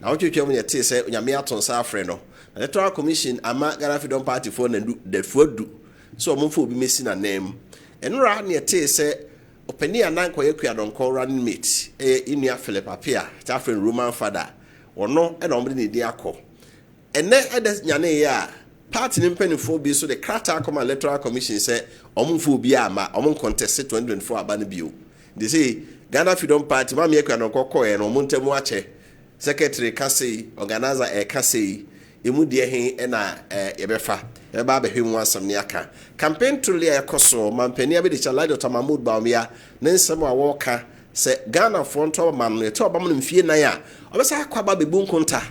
na wotwetwe mu yete se nyame aton sa afre no electoral commission ama Ghana Freedom Party for na the fodu so omfo obi mesi na nem enura na yete se opani anan koye kuadonko running mate Inua Philip Appiah Chafren Roman father ono e na omde ne di akọ ene ede nyane ya party nimpenifo bi so the krata come electoral commission say omfo obi ama omon contest 2024 abane bio they say Ghana Freedom Party ma me kuadonko koye no montemu ache secretary kase organizer kase emu de he na yebefa eba behwemu asam ne aka campaign truly ekoso mampani abedi chalai Dr. Mahmoud Bawumia ne nsem a woka se Ghana fronto man no to obam no mfie nan a obesa akwaba bebu nkonta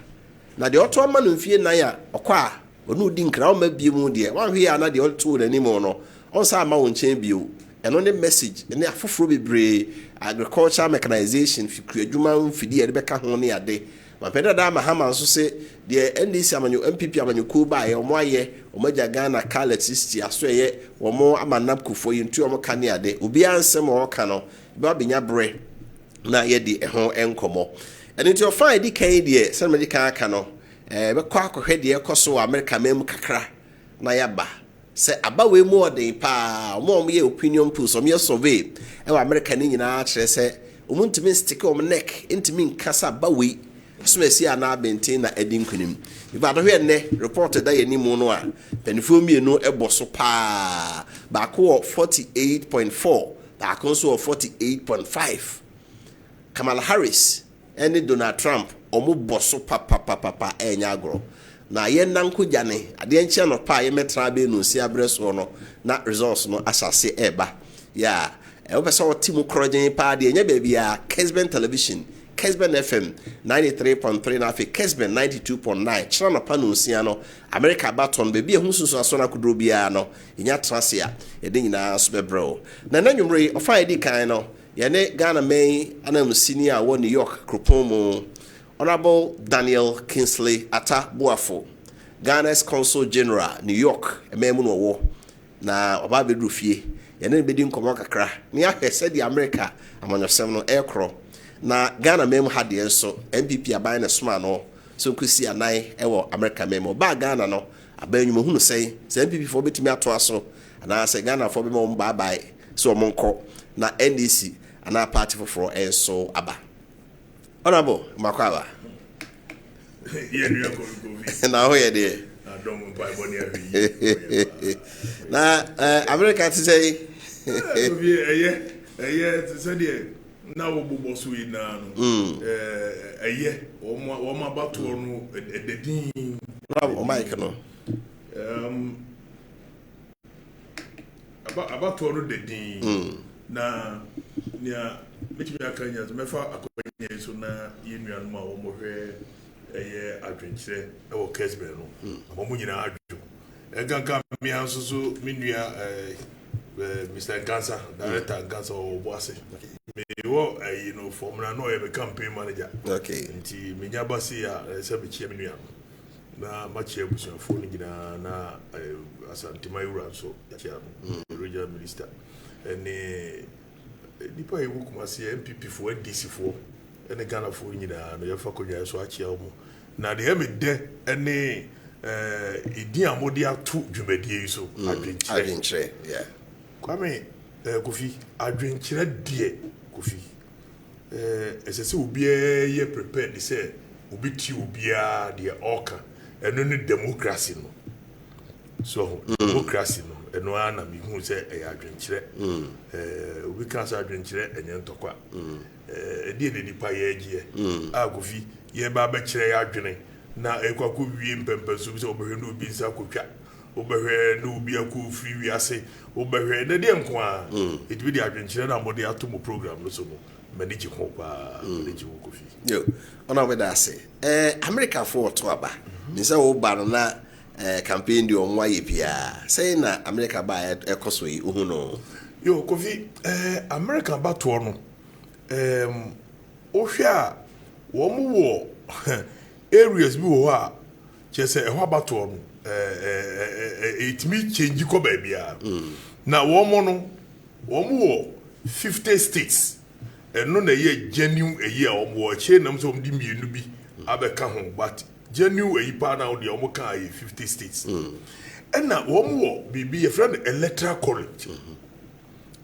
na de oto man no mfie nan a okwa onu di nkra o ma biemu de wanhwe ya na de oto na nimo no on sa ma won chen bio eno ne message ne afoforo bebre agriculture mechanization fikru adwuma mfidi ye de beka ho ne ade mapeda da mahama nso se de NDC amanyo MPP amanyo ku ba ye omo aye omaja Ghana Carlet 60 aso ye omo amanap kufo ye ntu omo kane ade obi ansem o ka no ba benya bre na ye di ho enkomo eni to fine di kan de se me di kan aka no be kwa akohwe de ekoso America mem kakra na ya ba se abawe mu odin pa omo ye opinion polls omo ye survey e wa America ni nyina kire se omuntimi stick om neck intimi nkasa bawe smesi ana benten na edin kunim iba do hwe ne report da ye ni mu no a penifo mienu eboso pa ba ko 48.4 ba ko so 48.5 Kamala Harris and Donald Trump omo boso pa enya agro na ye nanko jane ade enche no pa ye metra be no si abreso no na results no asase eba ya e opesa o timu krojen pa de enya bia Kessben television Kessben FM 93.3 na afi Kessben 92.9 chana panu siano America baton bebi ehunsusu aso na kudro bia no nya transia ede nyina so bebro na nanwumre ofa edi kan no ye ne Ghana main anam senior wo New York kropomo Honorable Daniel Kingsley Atta Boafo Ghana's Consul General New York ememu no wo na oba bedru fie ye ne bedi nkomo kakra ne ahwese di America amanyosem no ekro na Ghana mem hade enso MPP aban na soma no so kusi anan ewo America mem ba Ghana no abanyu hunu sei se MPP fo betimi ato aso na se Ghana fo be mo bye bye so monko na NDC ana party for enso aba Honorable Makwawa na ho ye de na America to say na obobo so ina no o ma bato no ededin o mic no abato no dedin na nia metimi akanya so mefa akonya so na yenua no ma o mo hwe Adwenkyere e wo Kessben no mo nyina adwo ganka mi anso so menua Mr. Gansa director Gansa o boase me wo formula no e campaign manager okay nti menya basi ya se be chia menua na ma chia busuafo ni gina na Asante Mayura so ya chia regional minister ene nipa e wukuma se MPP fo NDC fo ene Ghana fo nyina no yefa konwa so achia mo na de me de ene idi amodi atu dwumadie so Adwenkyere yeah Kwame Kofi Adwenkyere die Kofi esese obi ye prepared say obi ti obi a de oka eno ne democracy no so democracy no eno ana mi hu say Adwenkyere obi kan say Adwenkyere enye ntokwa die de nipa ye agie a Kofi ye ba ba kyere ya adwene na ekwakọ wie mpempe so bi say obehwe no obi nsa kwotwa obehwe no obi akọ free wi ase obehwe na de nko a it be the Adwenkyere na mbode atomo program no so no manage ho pa manage ho Kofi yo ona we da say America for to aba ni say wo ba no na campaign di onwa ye bia say na America ba ekoso yi ohu no yo Kofi America ba to no ohwe a wo mu wo areas bi wo a chese e ho ba to no it me change ko ba bia na wo mu 50 states eno na ye genuine a wo che nam so di mienu bi abeka ho but genuine ipa now the omo kan 50 states and na wo bibi a friend electoral college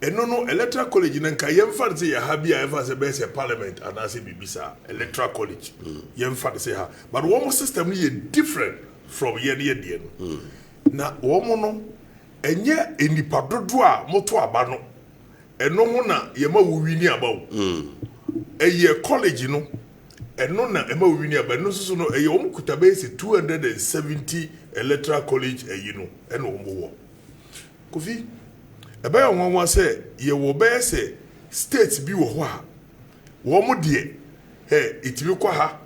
no electoral college nan ka yemfa say ya ha bia ever say be parliament and as bibisa electoral college yemfa say ha but wo system is different from here de no na wo no enye enipa dodo a moto aba no eno ho na yema wo wini aba wo eye college no eno na ema wo wini aba no so no eye wo kuta be 270 electoral college eyi no eno wo wo Kofi ebe ya nwanwa se ye wo be se state bi wo ho a wo mo de itibi kwa ha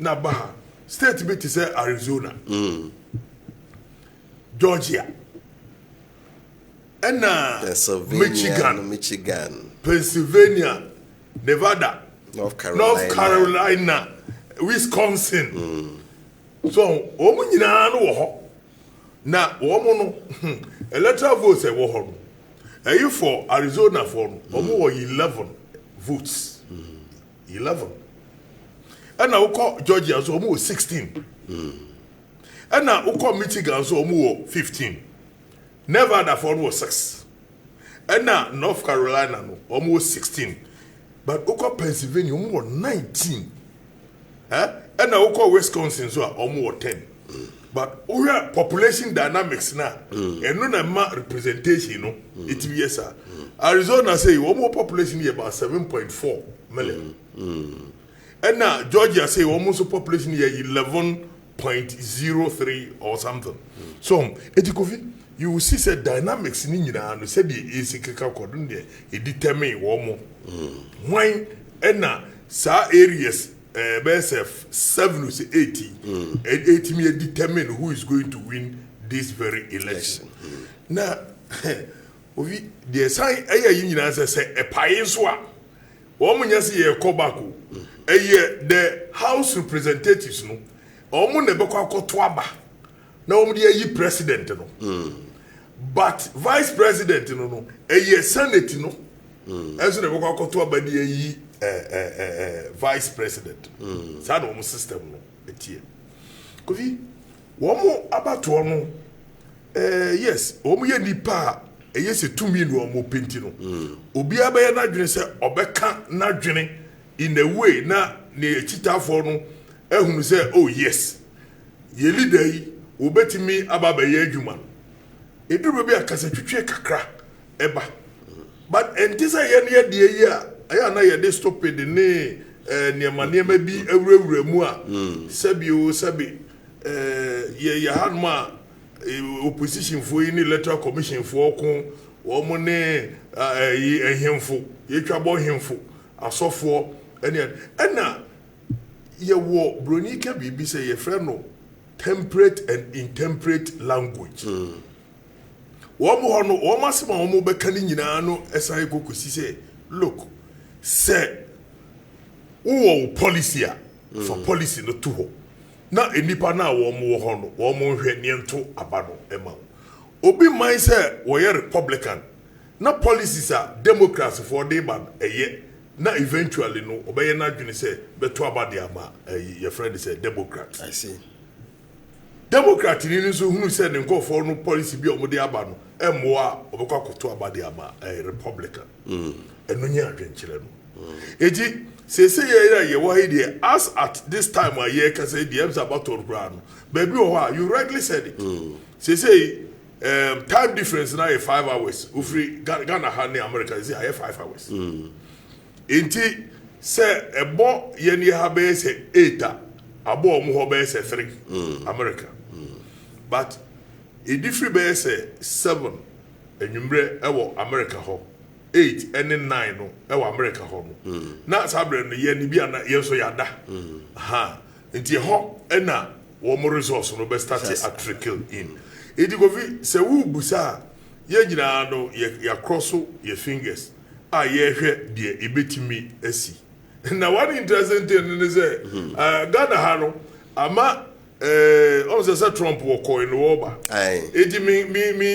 na ba ha state bi ti se Arizona Georgia and Michigan, Pennsylvania, Nevada, North Carolina, Wisconsin. So, omu nyina no ho. Na omu no electoral votes e wo ho. Eyi for Arizona for omu wo 11 votes. 11. And now we Georgia so omu 16. And now we Michigan so omu 15. Nevada for was 6. And now North Carolina no almost 16. But Oko Pennsylvania almost 19. And now Oko Wisconsin so almost 10. But we have population dynamics now. And no na representation no. It be yes sir. Arizona say almost population here about 7.4 million. And now Georgia say almost population here 11.03 or something. So Kofi, you will see the dynamics in India and said the easy codon there. It determine one wine and sa areas BSF 7 to 80 and 80 may determine who is going to win this very election. Now, the sign a say a payenswa. Woman yes ye kobako. The House representatives no. Omo never call twaba. Now ye president no. But vice president no a senate no as the go to about the vice president sad home system no etie Kofi wo about no yes wo ye nipa yes 2 million mo penti no obi abaye na dwene se obeka na dwene in a way na ne chitafo no ehunu se oh yes ye leader yi obetimi ababaye adwuma eduru be akasa twetwe kakra eba but entisa ye ne de yi a aya na ye de stupid ne niema bi awurawura mu a sabi ye hanma opposition fo yi ni electoral commission fo ko wo mo ne ehemfo ye twabo hemfo asofo ena ye wo bronika bibi say ye friend no temperate and intemperate language womo masema womo bekani nyina no esai kokosi say look say wo policy for policy no to ho na enipa na womo ho no womo hwe niento abano ema obi man say wo ye republican na policies are democrats for dey ban eye na eventually no obeye na dwene say beto abade ama your friend say democrat. I see. Democrat ni so hunu say ne for no policy bi omode aba no emoa obekwa koto abade ama republican eno nya adwenkyere no eji sese ye wo hide as at this time a year ka say the ems about to run baby o you rightly said it sese time difference na 5 hours ufri Ghana ha ne America is 5 hours enti say ebo ye ni ha be say 8 abo omo ho be say 3 America but a different be say 7 enwumre ewo America ho 8 and 9 no ewo America ho no na sabre no ye ni bia na ye so yada ha enti ho na wo mo resource no be start a trickle in edi go vi se wu busa ye nyina no ya cross your fingers a ye hwe de ebetimi asi na one interesting thing is Ghana ha no ama also say Trump will coin over. It me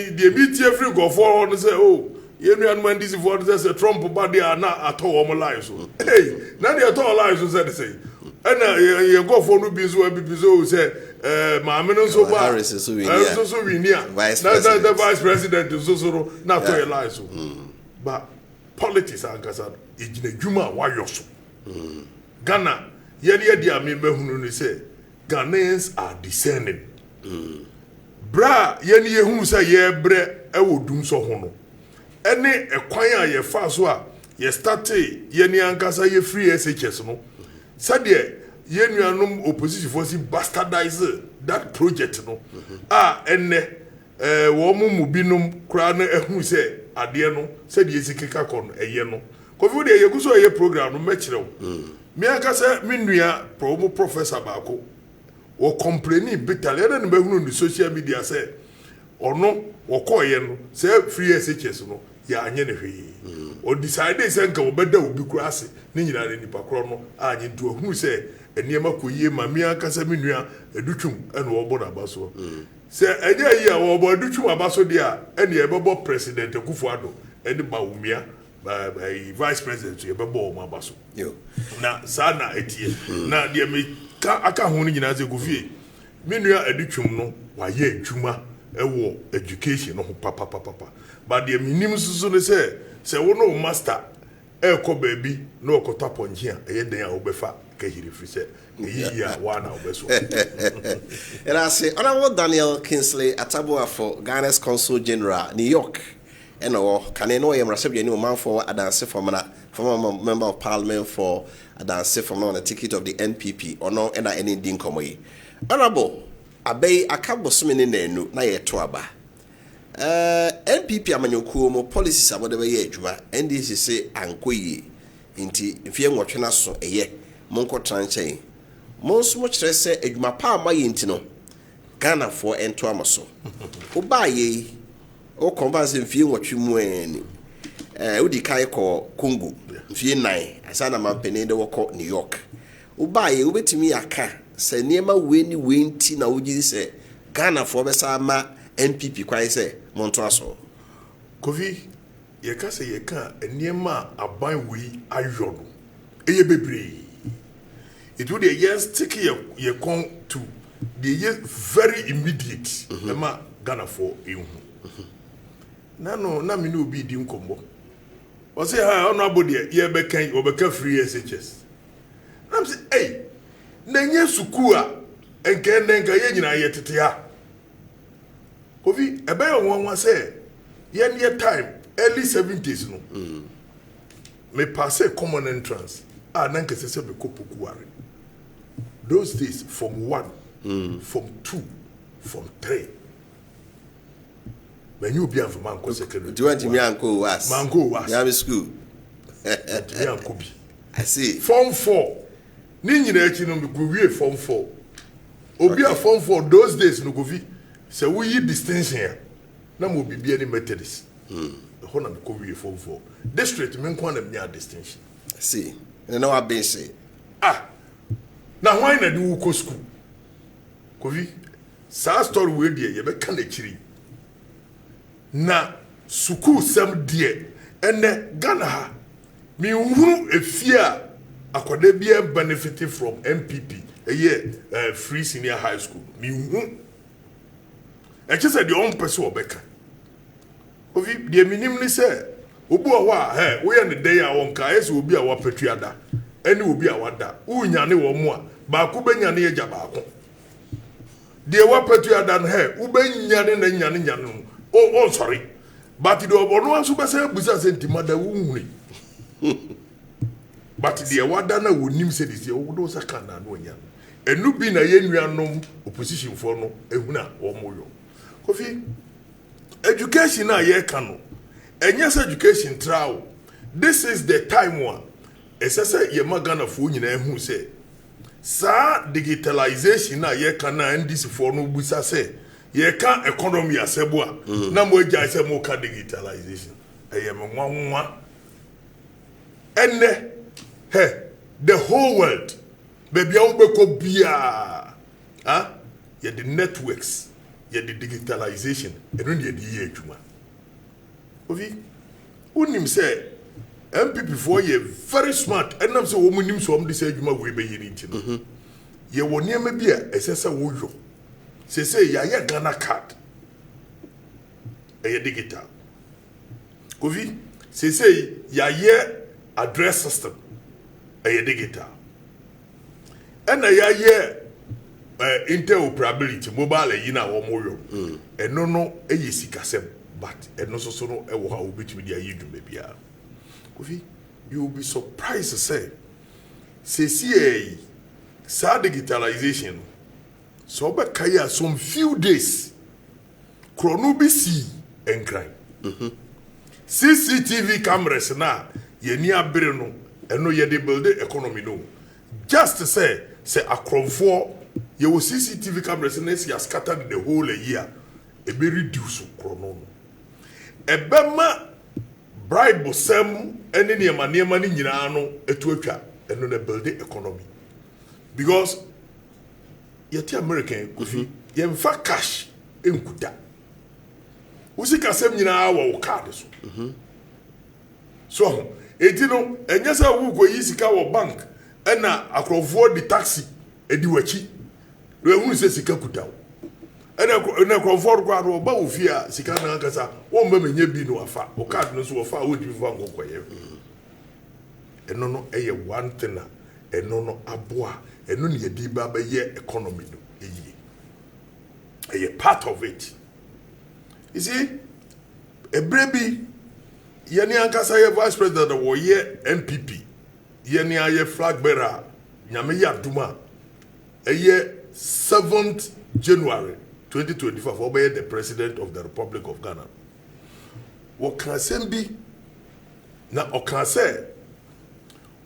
the media free go for and say, oh, you know, this for say Trump body are not at all lives. Hey, now they are all lives, say. you go for no bizo say maame no so ba Harris so we vice president the vice president so na to lie so but politics ankasa ejina dwuma wayo so Ghana ye di amemba hunu ni say Ghanaians are discerning bra ye ni ehunu say ye bre e wodum so ho no ene ekwan a ye fa so a ye start ye ni ankasa ye free SHS no sade ye nuanom opposition for si bastardize that project no ene wo mu binom kra na ehunu say ade no sade ye sikeka kon eye no kofi de ye guso ye program no mekire wo me ankasa me nua promo professor baako wo complaining bitterly na be hunu ni social media say ono wo koye no say free SHS no ya anye ne hwe o decide say nka wo beda obi kura ase ni nyina ne nipa kro no anye ntu hunu say eniema koye ma me ankasa me nua edutwum ene wo boda baso say enye yi a wo bo edutwum abaso dia ene e bebo president Akufo-Addo ene Bawumia by vice president ye bebo o abaso yo na sana etie na de me aka ho ni nyina ze Kofi me nua edutwum no wa ye adwuma ewo education no papa but the minimum susu ne say wo no master ko baabi na okota ponje a ye den a obefa ka hiri free say yi ya wa na obeso and I say Honorable Daniel Kingsley Attabuah for Ghana's Consul General New York and can I know him receive any man for adanse former member of parliament for adanse from on the ticket of the NPP or no and any din komo yi Honorable Abey akabosome ne nanu na ye to aba NPP amanyokuo mo policies abode be ye adwuma NDC say ankoyi nti mfie nwotwe na so eye monko tranchen monso mo kire se adwuma pa amaye nti no Ghana for ento amaso oba ye o converse mfie nwotwe mu ani udi kai ko Congo mfie 9 asana mampene de woko New York oba ye obetimi aka se niema weni wenti na ogi se Ghana for be sa ma NPP kwai se monto aso Kofi ye ka se ye ka niema aban wi ayo no eye bebre it would yes stick ye con to the very immediate ema Ghana for ehu na me no obi di nkombo o say ha ono abodi ye be kan obeka free SHS na say hey na nye suku a enka ye nyina ye tete ha Kofi ebe yo won say ye time early 70s no me pass common entrance na nkese se be kopokuare those days from 1 from 2 from 3 when you be for man secondary do you want me anko was ya school me anko bi I see form 4 ni nyina echi no me go wie form 4 obi a form 4 those days no go vi say we yi distinction ya na mo bibia ni methodist ho na me go wie form 4 district me nko na me distinction I see and now I been say na why na di wo ko school Kofi sa story we dey ye be kan akiri na suku sam die ene Ghana ha mi huru efia akwada bia benefiting from MPP free senior high school mi huru e che say the on person obeka Kofi die minim ni say obu owo a wo ye ne dey a won ka ese obi a wa petuada ene obi a wada unya ne wo mu a ba ku benya ne ye ja ba ko de wa petuada no u benya ne na nya ne no oh sorry but the obono aso be say busa senti mada wunhuri but the wada na wonim say this wo do saka na no nya enu bi na ye nuanom opposition for no ehuna wo moyo Kofi education na ye ka no enyes education trial this is the time one esese ye magana fo nyina ehu say sa digitalization na ye ka na NDC for no busa say ye ka economy asebo a na mo agya say mo ka digitalization ayem nwanwa enne the whole world baby a ubeko bia ye the networks ye the digitalization eno ye di ye adwuma Kofi unim say MPP for ye very smart and I'm so woman so this adwuma we be yin nti. Ye wo niam bia esese wo yo. Say ya Ghana card. A digital. Kofi say ya address system. A digital. And ya interoperability mobile yina wo moyo. Eno no eyi sikasem but eno so no e wo ha obetumi dia yidwuma bia. Kofi, you will be surprised to say digitalization so be kaya some few days chronobi see and crime. CCTV cameras na ye ni abere no eno ye de build economy no just to say akronfo ye wo CCTV cameras na see scattered the whole year e be reduce chrono no e be ma bribe sem ene niema ni nyina no etu atwa eno na build economy because yet American Kofi ye mfa cash enkuta usi kasem nyina wo card so so etino enye sa wu go yi sika wo bank ena akrofo di taxi edi wachi we hu se sika kuta ena akrofo go aro ba ofia sika na nkasa wo mba menye bi no afa o card no so wo fa wo di fa ngokoye eno no eye one thing eno no aboa eno ne yedi ba ba ye economy no eye part of it. You see, a baby, Yeni Ankasa vice president of ye MPP, Yeni aye flag bearer, Nyameya Duma, a year 7th January 2025, obey the president of the Republic of Ghana. What can I be? Now, what can I say?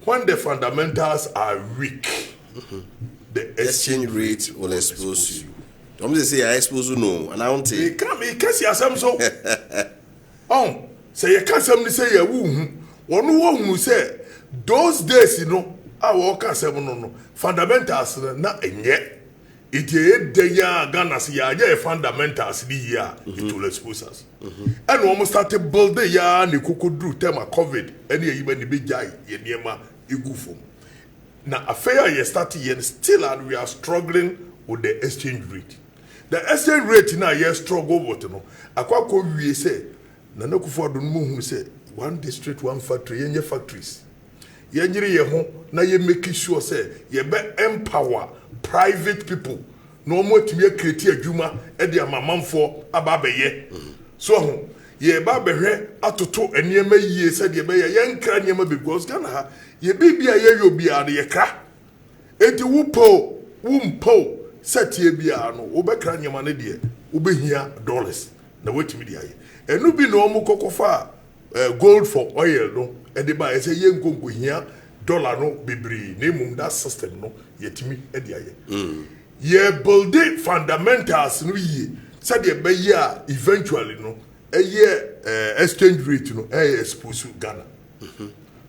When the fundamentals are weak, the exchange rate will expose you. I'm just say I expose you no, and I won't say. You can't see some so. Oh, say you can't say you who say those days, you know, I walk as no fundamentals not yet. It is the year Ghana see ya fundamentals the year it will expose us. And almost started build the year and you could do tema COVID and even the big guy yema igufum. Now affair you started and still and we are struggling with the exchange rate. The exchange rate now yes struggle with no. Akwa ko wie say na na kufu adun mu hu say one district one factory yenye factories. Yenyire ye ho na ye make sure say ye be empower private people. No mo timi create adwuma e de amamanfo aba beye. So ho ye ba behwe atoto enema yie say de be ye nkra enema because Ghana ha ye bibia ye yobia de ye kra. Enti wupo wumpo setie bia no obekra nyama ne de obehia dollars na wetimi de aye enu bi no omo kokofa gold for oil no e de ba e say ye nkonko hia dollar no bibiri na mum that system no yetimi e de aye ye build fundamentals no ye said de be ye eventually no ye exchange rate no expose Ghana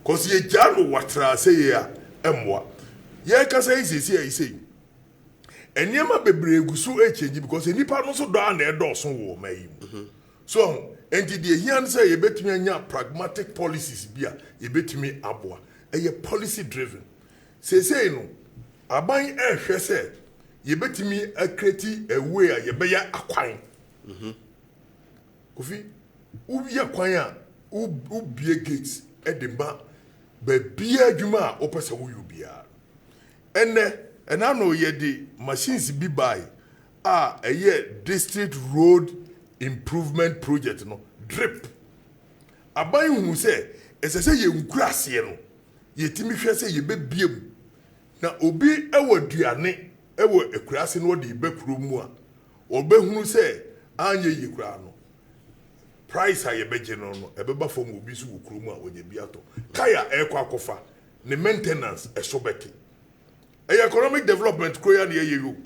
cause ye jalo watra say ya emwa ye ka say say Enyema bebre gusu change because enipa no so do na edoso wo mayi. So enti de hian say ye betumi anya pragmatic policies bia ye betumi aboa. Eye policy driven. Say no aban ehwe say ye betumi create a way a ye beya akwan. Kofi ubi akwan a ubie gates edema be bia adwuma a opese wo yubia. And I know ye the machines be by a year district road improvement project no drip. Abai who say as I say ye grass ye no ye timi hwe say ye be biem na obi ewo duane ewo ekurase no de be kuro mu a obehunu say anye ye kura no price a ye beje no no ebeba fom obi su kuro mu a onye bi ato kaya ekwa akofa ne maintenance esobeti economic development koya na ye you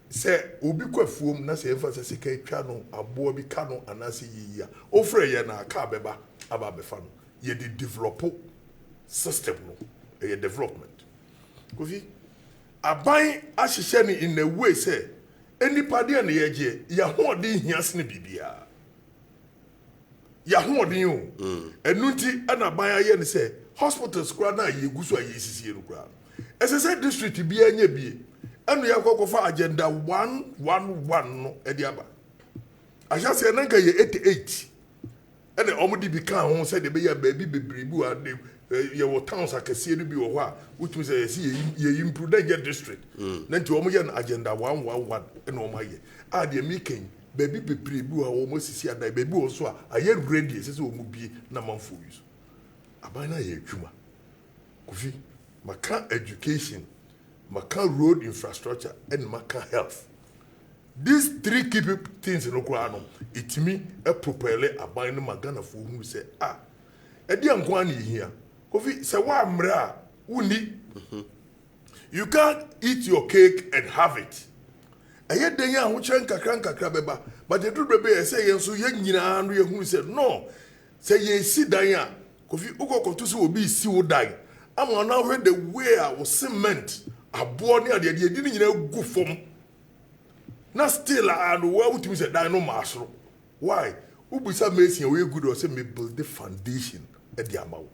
say obi kwafuom na say emphasis sika etwa no abo bi ka no anase yiyia ofre ye na aka beba aba befa no ye di develop system no ye development kofi aban ahihye ni in a way say any party na ye je ya ho de hiase ne bibia ya hoɔden o ɛnu nti ɛna ban ayɛ ne sɛ hospitals kura na yɛ gu so a yɛ sisi no kura ɛsɛ sɛ district bi anya bie ɛnu yɛ kɔkɔfa agenda 111 no ɛde aba ahyɛ sɛ nanka yɛ 88 ɛna ɔmo de bi kan ho sɛ de bɛyɛ baabi bebree bi wɔ de yɛwɔ towns akɛseɛ no bi wɔ hɔ a wotumi sɛ yɛsi yɛ improve na yɛ district na nti ɔmo yɛ no agenda 111 ɛna ɔmo ayɛ a deɛ mekan baabi bebree bi wɔ a ɔmo sisi adan baabi wɔ so a ayɛ ready ɛsɛ sɛ ɔmo bie na manfo yi so aban na yɛ adwuma Kofi maka education maka road infrastructure and maka health these three key things no kura no itimi propel aban no magana fo hu sɛ ɛdi anko an yihia Kofi sɛ wa mra uni you can't eat your cake and have it ɛyɛ den ya ho kyerɛ nkakra bɛba but the truth bebe sɛ yɛn so yɛ nyinaa no yɛ hu sɛ no sɛ yɛ si dan a Kofi ukokoto sɛ obi si wo dan ama na hwe the way a wo cement abo ne ade di nyina gu fom na still and where utimi say dan no masoro why ubisa mesin we good or say me build the foundation e di amawo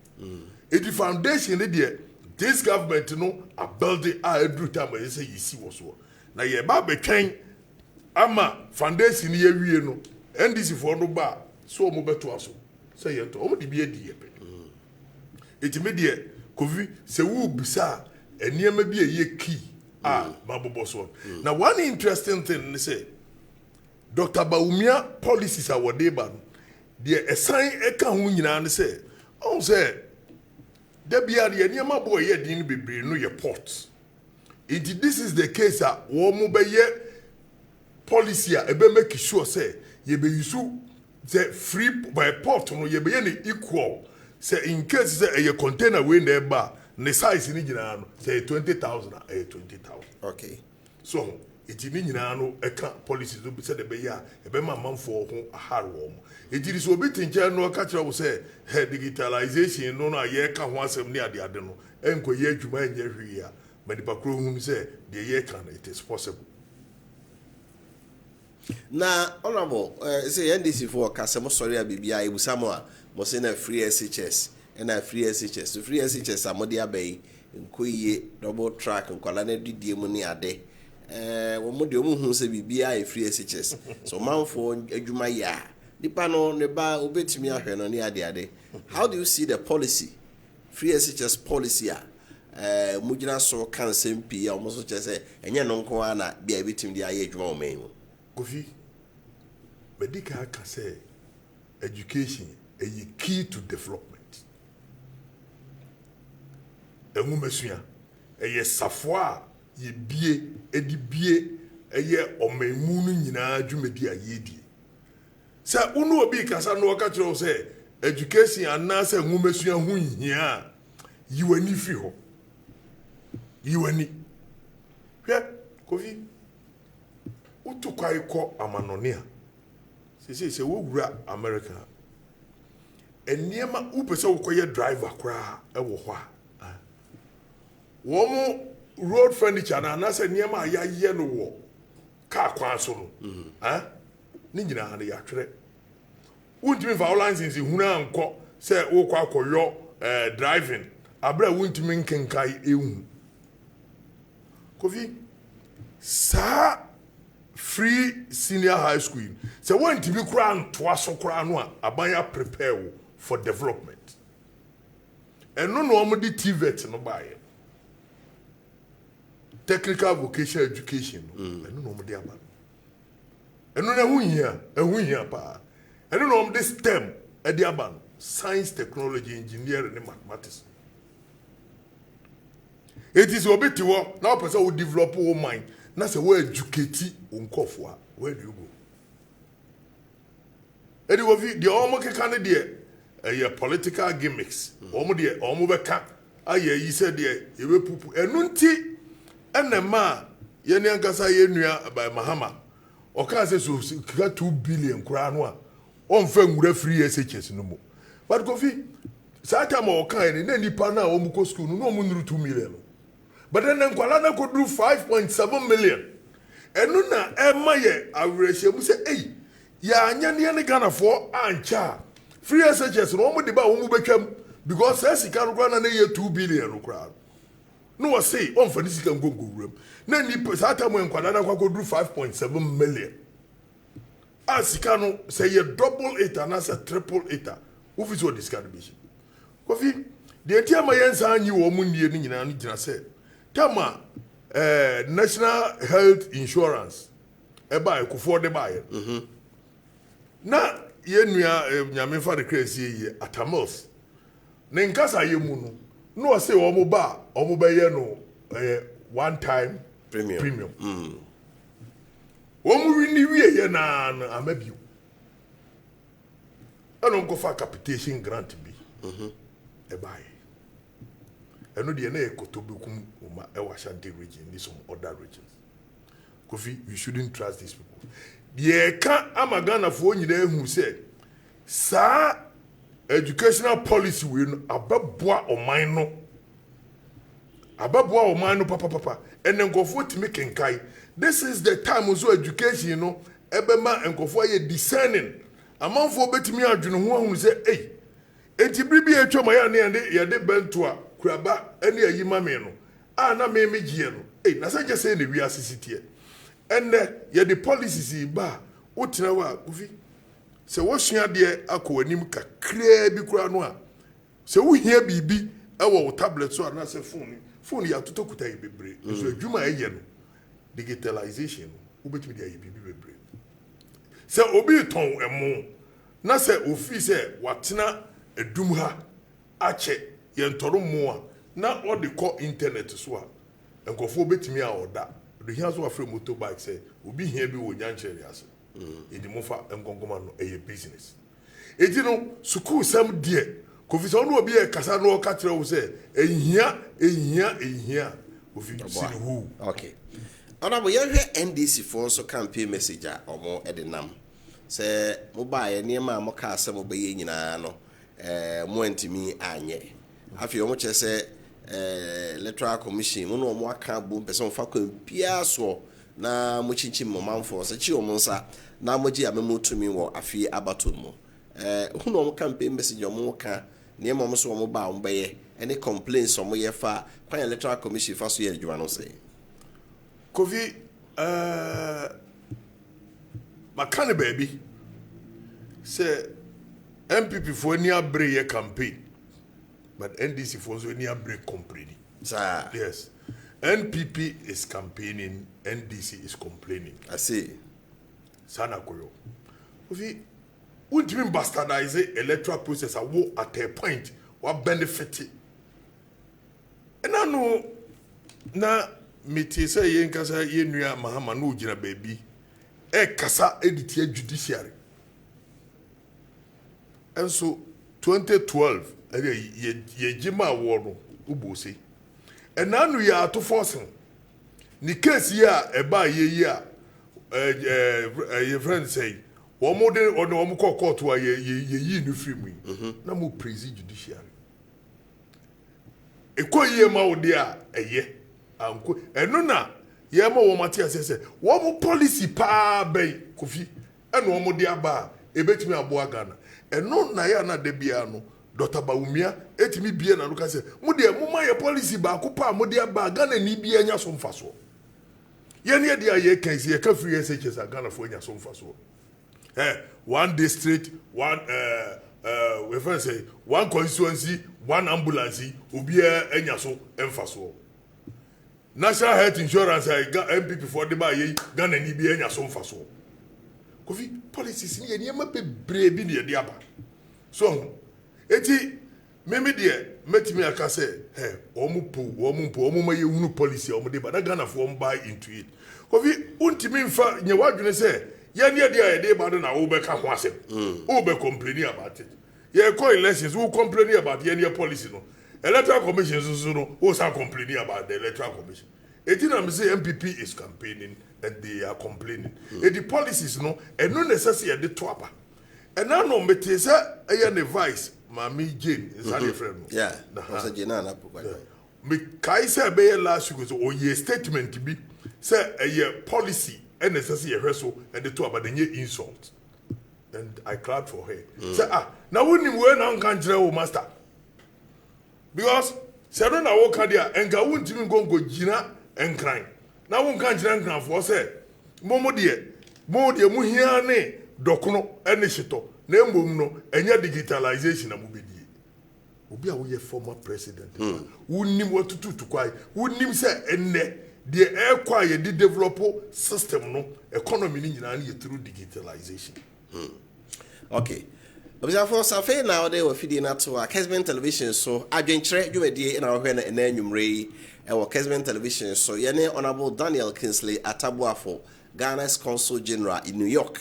the foundation dey this government no a building a edru time e say yisi wo so na ye ba betwen ama foundation ye wie no NDC for no ba so mo beto aso say ye to o mo di bi adi ye pe etimi dey Kofi se wu bisa eniema bi eye key mabobo so na one interesting thing say Dr. Baumia policies are wode ba de esan eka ho nyina ne say on say da bia de eniema boy ye din bebre no ye port this is the case a wo mo be ye policy a ebe make sure say ye be use the free by port no ye be ye equal say in case say a container we na ba ne size ni nyina no say 20,000 20,000 okay so it ni nyina no e ka policies do be say de be ya e be ma manfo ho ahar wo mo it is obi tinche no ka kira wo say digitalization no na ye ka ho asem ni ade no enko ye adwuma nya hwi ya manipa kro hu say de ye can it is possible na honorable say NDC for kasemo sorry a bibia ebusamo a mo say na free SHS and a free SHS so free SHS amodi abai nkoyiye double track nkwala na didie mu ni ade wo mo de o mu hu say bibia e free SHS so manfo adwuma ya dipa no ne ba obetimi ahwe no ni ade how do you see the policy free SHS policy a mugina so kan sempi a mo so chese enye no nko ana bia betimi de aye adwuma o man Kofi medical can say education a key to development. Emumesua eye safwa ye bie edi bie eye omemu no nyina adwumedi ayedi. Se unu obi kasa no ka kire say education anase emumesua hu hia yiwani fi ho. Yiwani. Hwe Kofi utukwai ko amanonia. Se wo wura America eniema upese ukoye driver kra ewo ho a wo road furniture na se niema ayaye no wo car kwan so no ni nyina na ya twere wuntimi fa license huna anko se wo kwa akoyo driving abra wuntimi nkenkai ehu Kofi sa free senior high school so when to be crown twaso crown no abanya prepare for development and no normally TVET no buy technical vocational education and no normally aba and no hu hia pa and no normally STEM e di aba science technology engineering and mathematics it is obeti wo now person will develop your mind na say we educate unkofo a where do you go edi wo vi de omo keka ne de political gimmicks omo de omo beka aye yi se de ye we pupu enu nti enema ye ne ankasa ye nua by Mahama o ka say so kika 2 billion kura no a on fa nwura free SHS no mo but Kofi sa time o kan ni na nipa na omo ko school no omo nuru 2 million but then nkwala na ko do 5.7 million enu na ema ye awreshe mu se ya anya ne Ghana for ancha free SHS no mo de ba wo mo betwam because sika no kra na ye 2 billion no kra no was say on for this can go room na ni that time when kwada na kwako do 5.7 million sika no say ye double it and as a triple it wo fi so distribution Kofi the tiama yensa anyi wo mu nie ni nyina no gina say tama national health insurance eba ekufo de bae na ye nua nyame fa de kresi ye atamos ne nkasa ye mu no say wo mo ba o mo be ye no one time premium wo mu wini wie ye na amabiu ano go fa capitation grant bi ebae eno de na ekotobekum uma Ashanti region in some other regions Kofi you shouldn't trust these people ye ka amagana fo nyina ehu say sa educational policy we no ababoa oman no papa ene nkofo timi kenkai this is the time so education no ebema nkofo ye discerning amanfo betimi adwene ho ahunu say enti bibi etwa ya ne ye de bentoa kuraba ene ayima me no na me gie no na sanje say ne wi asisitie ene ye the policies ba wotina wa Kofi se wo sua de akwanim kakra bi kura no a se wo hia bibi ewo wo tablet so na se phone ya totokuta ye bebre so adwuma eye no digitalization wo betimi de ye bibi bebre se obi ton emo na se ofi se watena edum ha ache ye ntoro mo a na o de ko internet so a enkofo betimi a oda do hia so afre motorbike se obi hia bi wo nyanchere ase edi mofa enkongoma no eye business edi no school sam die Kofi so no obi e kasa no ka kire wo se ehia Kofi see who okay ona bo ye hwe NDC for so campaign message a omo edenam se mo ba ye niam mo ka ase mo be ye nyina no mo antimi anye afi omo che se electoral commission mo no mo aka bo pese mo fa kwa pia so na mo chinchi mo manfo se chi omo nsa na mo gi amemo tumi wo afi abato mo hu no mo campaign message omo ka niam mo so mo ba mo be ye any complaints omo ye fa kwa electoral commission fa so ye adwuma no se Kofi makane baby say MPP for any abre ye campaign but NDC for so any abre complaining sir yes NPP is campaigning NDC is complaining I see sana koyo Kofi ultimate bastardize electoral process wo at a point what benefit and I know na meti say ye nkasa ye nua mahama no ugina baby kasa editi judiciary and so 2012 ye jima award no ubose and now we are to forcing ni case ya eba ye your friend say one more day on one court wa ye no free me na mo praise judiciary ekoye ma ode a eye anko eno na ye ma wo mate asese wo mo policy pa bei Kofi eno wo mo de aba ebetimi abo Ghana eno na ya na de bia no Dr. Baumia etimi bia na ruka se mo de mo ma ye policy ba ko pa mo de aba Ghana ni bia nya so mfaso ye ne de aye kan se ye ka free SHS Ghana fo nya so mfaso one district one we first say one constituency one ambulance obia enya so mfaso National Health Insurance MPP for the buy Ghana ni bi enya so mfaso Kofi policies ni ye ma bebre bi ne de aba so eti meme de metimi aka say omo ma ye hunu policy omo de ba na Ghana for buy into it Kofi untimi mfa nye wadwene say ye ne de aye de ba na wo be ka ho asem wo be complaining about it ye call elections who complaining about ye policy no electoral commission so no who are complaining about the electoral commission. I'm say MPP is campaigning and they are complaining. The policies no and no necessary the twapa. And now no metesa ayan advice Mami Jane is her friend. Yeah. Was Jane na me kai say be last week so o ye statement to be say a policy and necessary so and the twapa the insult. and I clapped for her. Say, now we need to now can tell master. Because, say, no, I walk out there and go to go Gina and crying. Now one can't drink for say, Momo dear, Muhiane, Dokono, and Nishito, Nembuno, and your digitalization of Mubidi. Obi a we former president. Who knew what to do to quiet, who knew say, and the air quiet, the develop system, no economy through digitalization. Okay. Observe Safe now they were feeding out to our Kessben television, so Adwenkyere you a day in our when and then you our Kessben television, so Yene Honorable Daniel Kingsley Atabuafo, Ghana's Consul General in New York,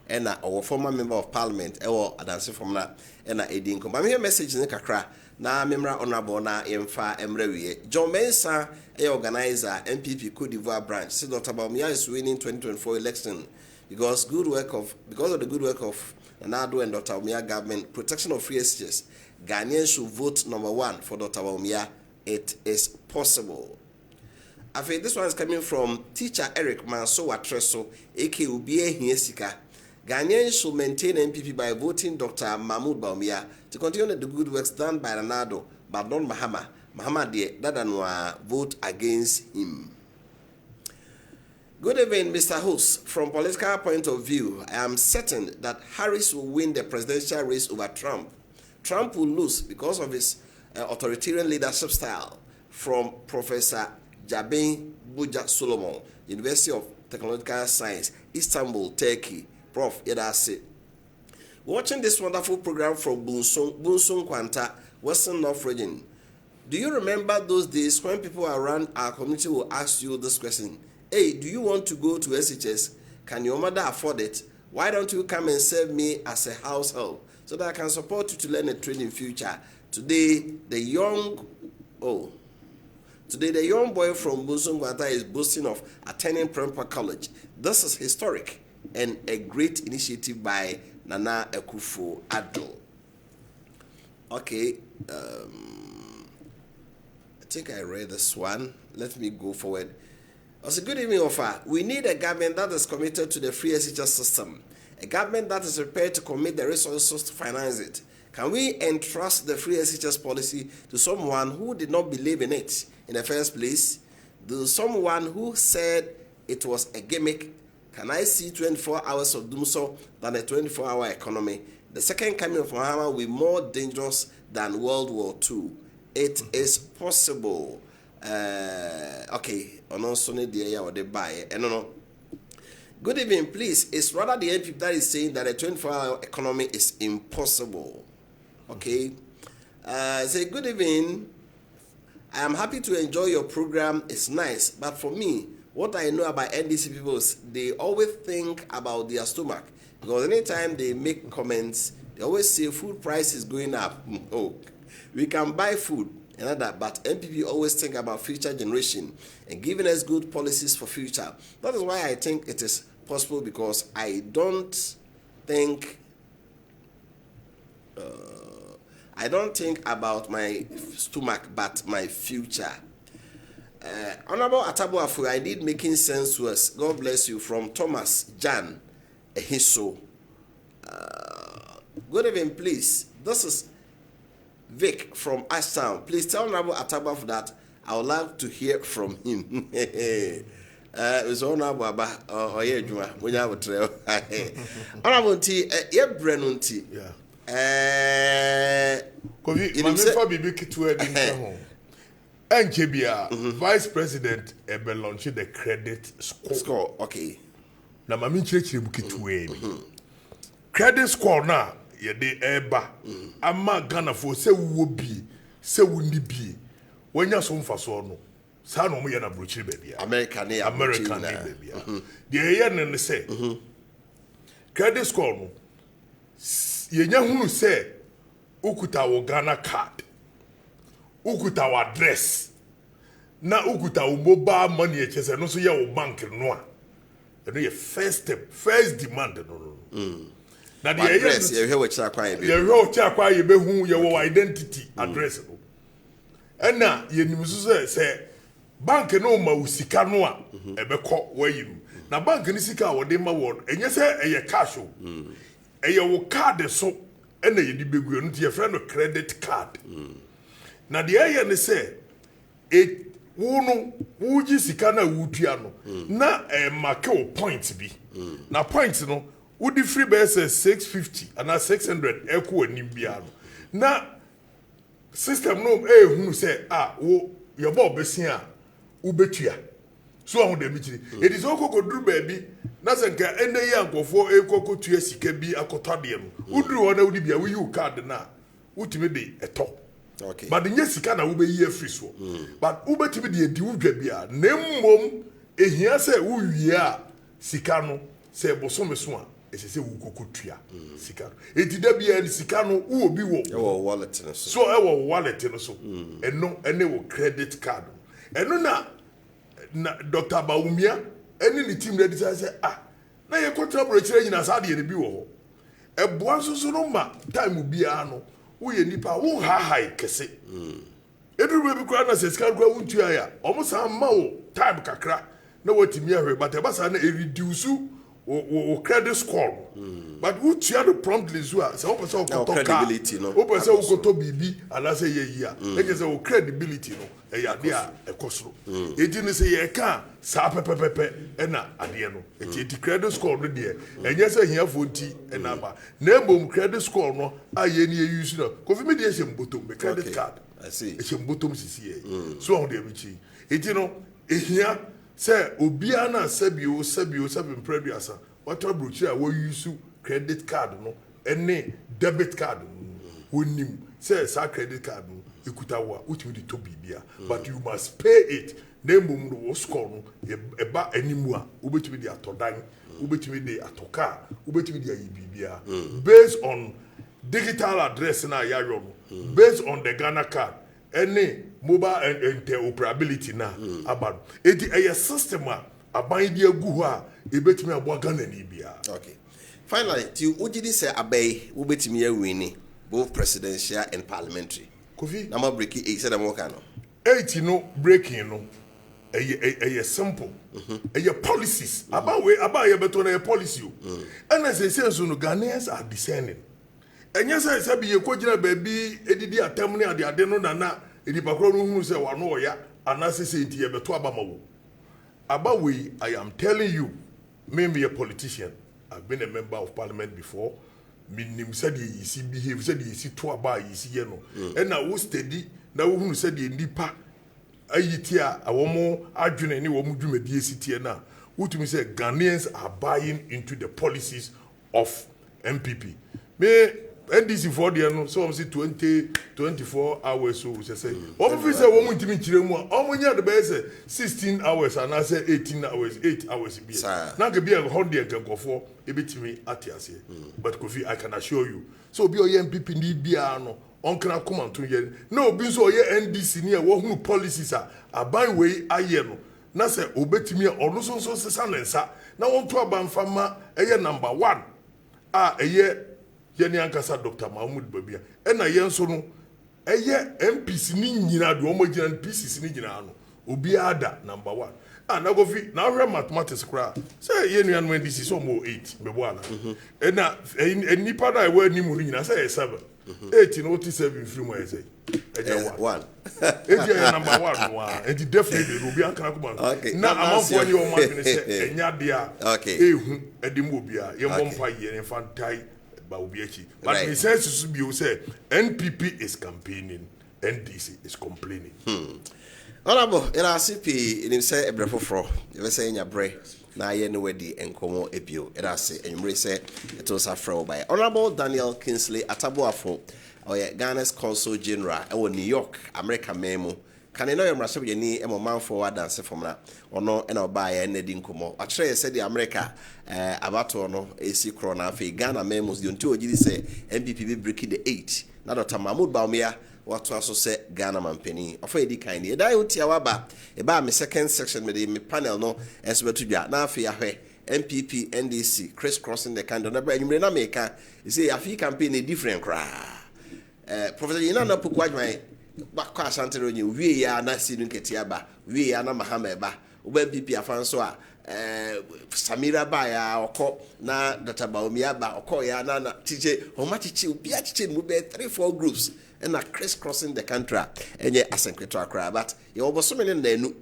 and our former member of Parliament, our Adansi from that, and a Edinco. But here message in the Kakra, na Memra Honorable na Emfa Emrewie. John Mensa, a organizer, MPP Cote d'Ivoire branch, said Dr. Bawumia is winning 2024 election because of the good work of Nado and Dr. Bawumia government, protection of free SHS. Ghanaians should vote number 1 for Dr. Bawumia. It is possible. I think this one is coming from teacher Eric Manso Watreso, aka Ubie Hiesika. Ghanaians should maintain MPP by voting Dr. Mahmoud Bawumia to continue the good works done by Nado, but not Mahama. Mahama de Dadanwa vote against him. Good evening, Mr. Host. From political point of view, I am certain that Harris will win the presidential race over Trump. Trump will lose because of his authoritarian leadership style. From Professor Jabin Buja Solomon, University of Technological Science, Istanbul, Turkey. Prof. Yedase. Watching this wonderful program from Bunsung Kwanta, Western North region. Do you remember those days when people around our community will ask you this question? Hey, do you want to go to SHS? Can your mother afford it? Why don't you come and serve me as a house help so that I can support you to learn a trade in future? Today, the young boy from Bunsung Kwanta is boasting of attending Prempeh College. This is historic and a great initiative by Nana Akufo-Addo. Okay, I think I read this one. Let me go forward. It's a good evening, Wofa. We need a government that is committed to the free SHS system, a government that is prepared to commit the resources to finance it. Can we entrust the free SHS policy to someone who did not believe in it in the first place? To someone who said it was a gimmick? Can I see 24 hours of doom so than a 24-hour economy? The second coming of Muhammad will be more dangerous than World War II. It is possible. Okay. Good evening, please. It's rather the NPP that is saying that a 24-hour economy is impossible. Okay. Say good evening. I am happy to enjoy your program. It's nice, but for me, what I know about NDC people is they always think about their stomach. Because anytime they make comments, they always say food price is going up. Oh, we can buy food and all that, but NPP always think about future generation and giving us good policies for future. That is why I think it is possible, because I don't think about my stomach, but my future. Honorable Atabuafo, I did making sense to us. God bless you. From Thomas Jan Ehiso. Good evening, please. This is Vic from Ashtown. Please tell Honorable Atabuafo that I would like to hear from him. It's Honorable Abba or Yejuma. When you have a trail. Honorable T. Yebrenunti. Yeah. NJBR, Vice President Ebe launched the credit score. Okay. Na mami church bukitwe. Credit score na ye de eba. Ama Ghana for se wo bi, se wo ni bi. Wanya so mfaso no. Sa no mo ye na brochiri bebia. American bebia. De ye ne se. Credit score no. Ye nya hunu se ukuta wo Ghana card. Ukuta wa address na ukuta wo mobile money echese no so ye wo bank no a eno ye first step, first demand no na the address ye hwe chira kwa ye be hu ye wo identity address no ena ye nimusu se bank no ma usika no a ebekọ wayim na bank ni sika wo de ma wo enye se eye cash o wo card so ena ye di begu no tie friend no credit card na de aye ne say wo ji sika na wutua no na make wo points bi na points no wo di free base 650 and 600 eko anim bia no na system no hunu say wo your bob besia wo betua so ahun de mitiri it is okoko duru baby na senka ene yi ankofo ekoko tua sika bi akotade no wo duru ho na wo di bia wo yi card na wo timi de eto. Okay. But the nyesika na ube ye free so. But ube tibi de di udwa bia na mmom ehia se wo wia sika no se bosome so a ese wo kokotua sika. Eti da bia ni sika no wo obi wo. E wo wallet no so. So e wo wallet no so. Eno ene wo credit card. Eno na Dr. Baumia ene ni team ready say na ye kontra bro kire nyina sa de ne bi wo ho. E boa so no ma time bia no we nipa wo high kese eduru be kura na seska kura wuntua ya omusa ma wo time kakra na watimi ahwe but e basa na reduce wo credit score but wo tua the promptly so say wo person ko to credibility no wo person wo to bibi ala say ye yi a e say wo credibility no e ya de a ekosoro edi ne say ye ka sa pepepepe e na ade no e ti credit score no de enye say hia fonti e na ba na embom credit score no aye ni e use no kofi me de ehye mbotom be credit card I see ehye mbotom sisi e so on de bichi edi no ehia say obia na sabio preduasa what brochi a wo use credit card no any debit card wonim say sa credit card no ekuta wa utimi di to bibia but you must pay it nembum no wo score no eba animu a ubetimi di atodan ubetimi di atoka ubetimi di ayi bibia based on digital address na yayo no based on the Ghana card any mobile and interoperability na abado edi a system a aban di agu ho a ebetimi abo Ghana ni bia. Okay, finally ti ugidi say abay wo betimi ya wini both presidential and parliamentary Kofi na ma break e say dem work no 8 no breaking no a simple a policies about ye beto na policy o and as say so no Ghanaians are discerning and yes I say be ye kojina baby edidi atem ne ade no na edipakro no hu say wano oya anase say nti ye beto abamawo abawe I am telling you me a politician. I've been a member of parliament before. Minim said ye see behave said ye see to aba ye see no and na wo steady na wo hu said ye nipa ayitia awomo adwene ni wo mu dwumadi esitie na wotumi say Ghanaians are buying into the policies of MPP. Me NDC for the no so say 24 hours so say one fit say one ntimi kire mu a omunya the best 16 hours and I say 18 hours 8 hours be na ga be 100 nkofo ebetimi atiase but Kofi I can assure you so be oye MPP ni bia no onkra komanto ye na obi so oye NDC ni e wo hunu policies a aban we aye no na say obetimi ono so sesa nensa na won to abanfa ma eye number 1 a eye yeni ankasa Dr. Mahmoud Babia ena yenso no eye MPs ni nyina do omogina PCs ni nyina no obi ada number 1 na Kofi na hwe mathematics kra say yenu anu NDC so mo 8 mebo ala ena enipa da we ni mu nyina say 7 8 no 7 free mo say eja 1 eja number 1 no and definitely obi ankara ko na amafo ni o ma dwene say enya dia ehu edimu obi a ye mompa ye fantai but he says to be say NPP is campaigning, NDC is complaining. Honorable, LRCP in say ebrefofro. You say in your bre na ye no wedi enkomo ebio. Say enumre say it was afro by Honorable Daniel Kingsley Atabuafo or Ghana's Consul General in New York, America memo. Can you know your master ni e mo man forward dance from na ono e na oba ya na di nkomo akere say the America abato no esi krona afi Ghana memos di onti ogidi say MPP be breaking the 8 na Dr. Mahmoud Baumia watu aso say Ghana mampeni ofa edi kan ni e dai oti awaba e ba me second section me panel no enso betudwa na afi ahwe MPP NDC crisscrossing the candle na bra nyumre na meka e say afi campaign e different kra Professor Yina na poku adwan bakwa asantero nyi wie ya na sinu nketi aba wie ya na mahama eba oba MPP afanso a Samira Baya oko na Dr. Baomiaba oko ya na TJ omachichi ubia chichi mu be 3-4 groups and na crisscrossing the country enye asenkweto akra but ye oboso me ne nanu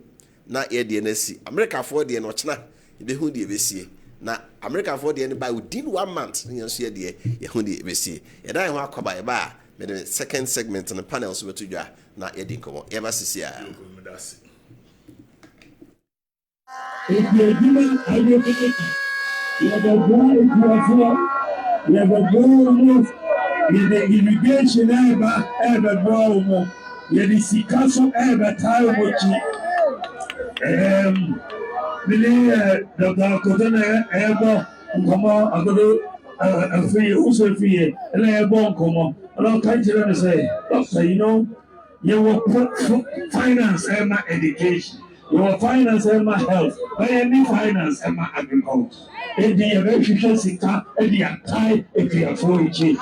na ye de nasi America for de no chena be hu de besie na America for de by within 1 month ye so ye de ye hu de besie ye dan ho akoba ye ba me the second segment on the panel so betu dwa na ye de nkomo ye ba sisia If you're doing everything, you have a goal, you have a goal, you have irrigation ever goal, you have the Sikaso ever time, Dr. Cotton ever come on, I go a free, also free, and I have one come on. I don't come to them and say, Doctor, you know, you will put finance and my education. Your finance and my health, by any finance and my agriculture. And the electrician sector and the entire if you are for each. The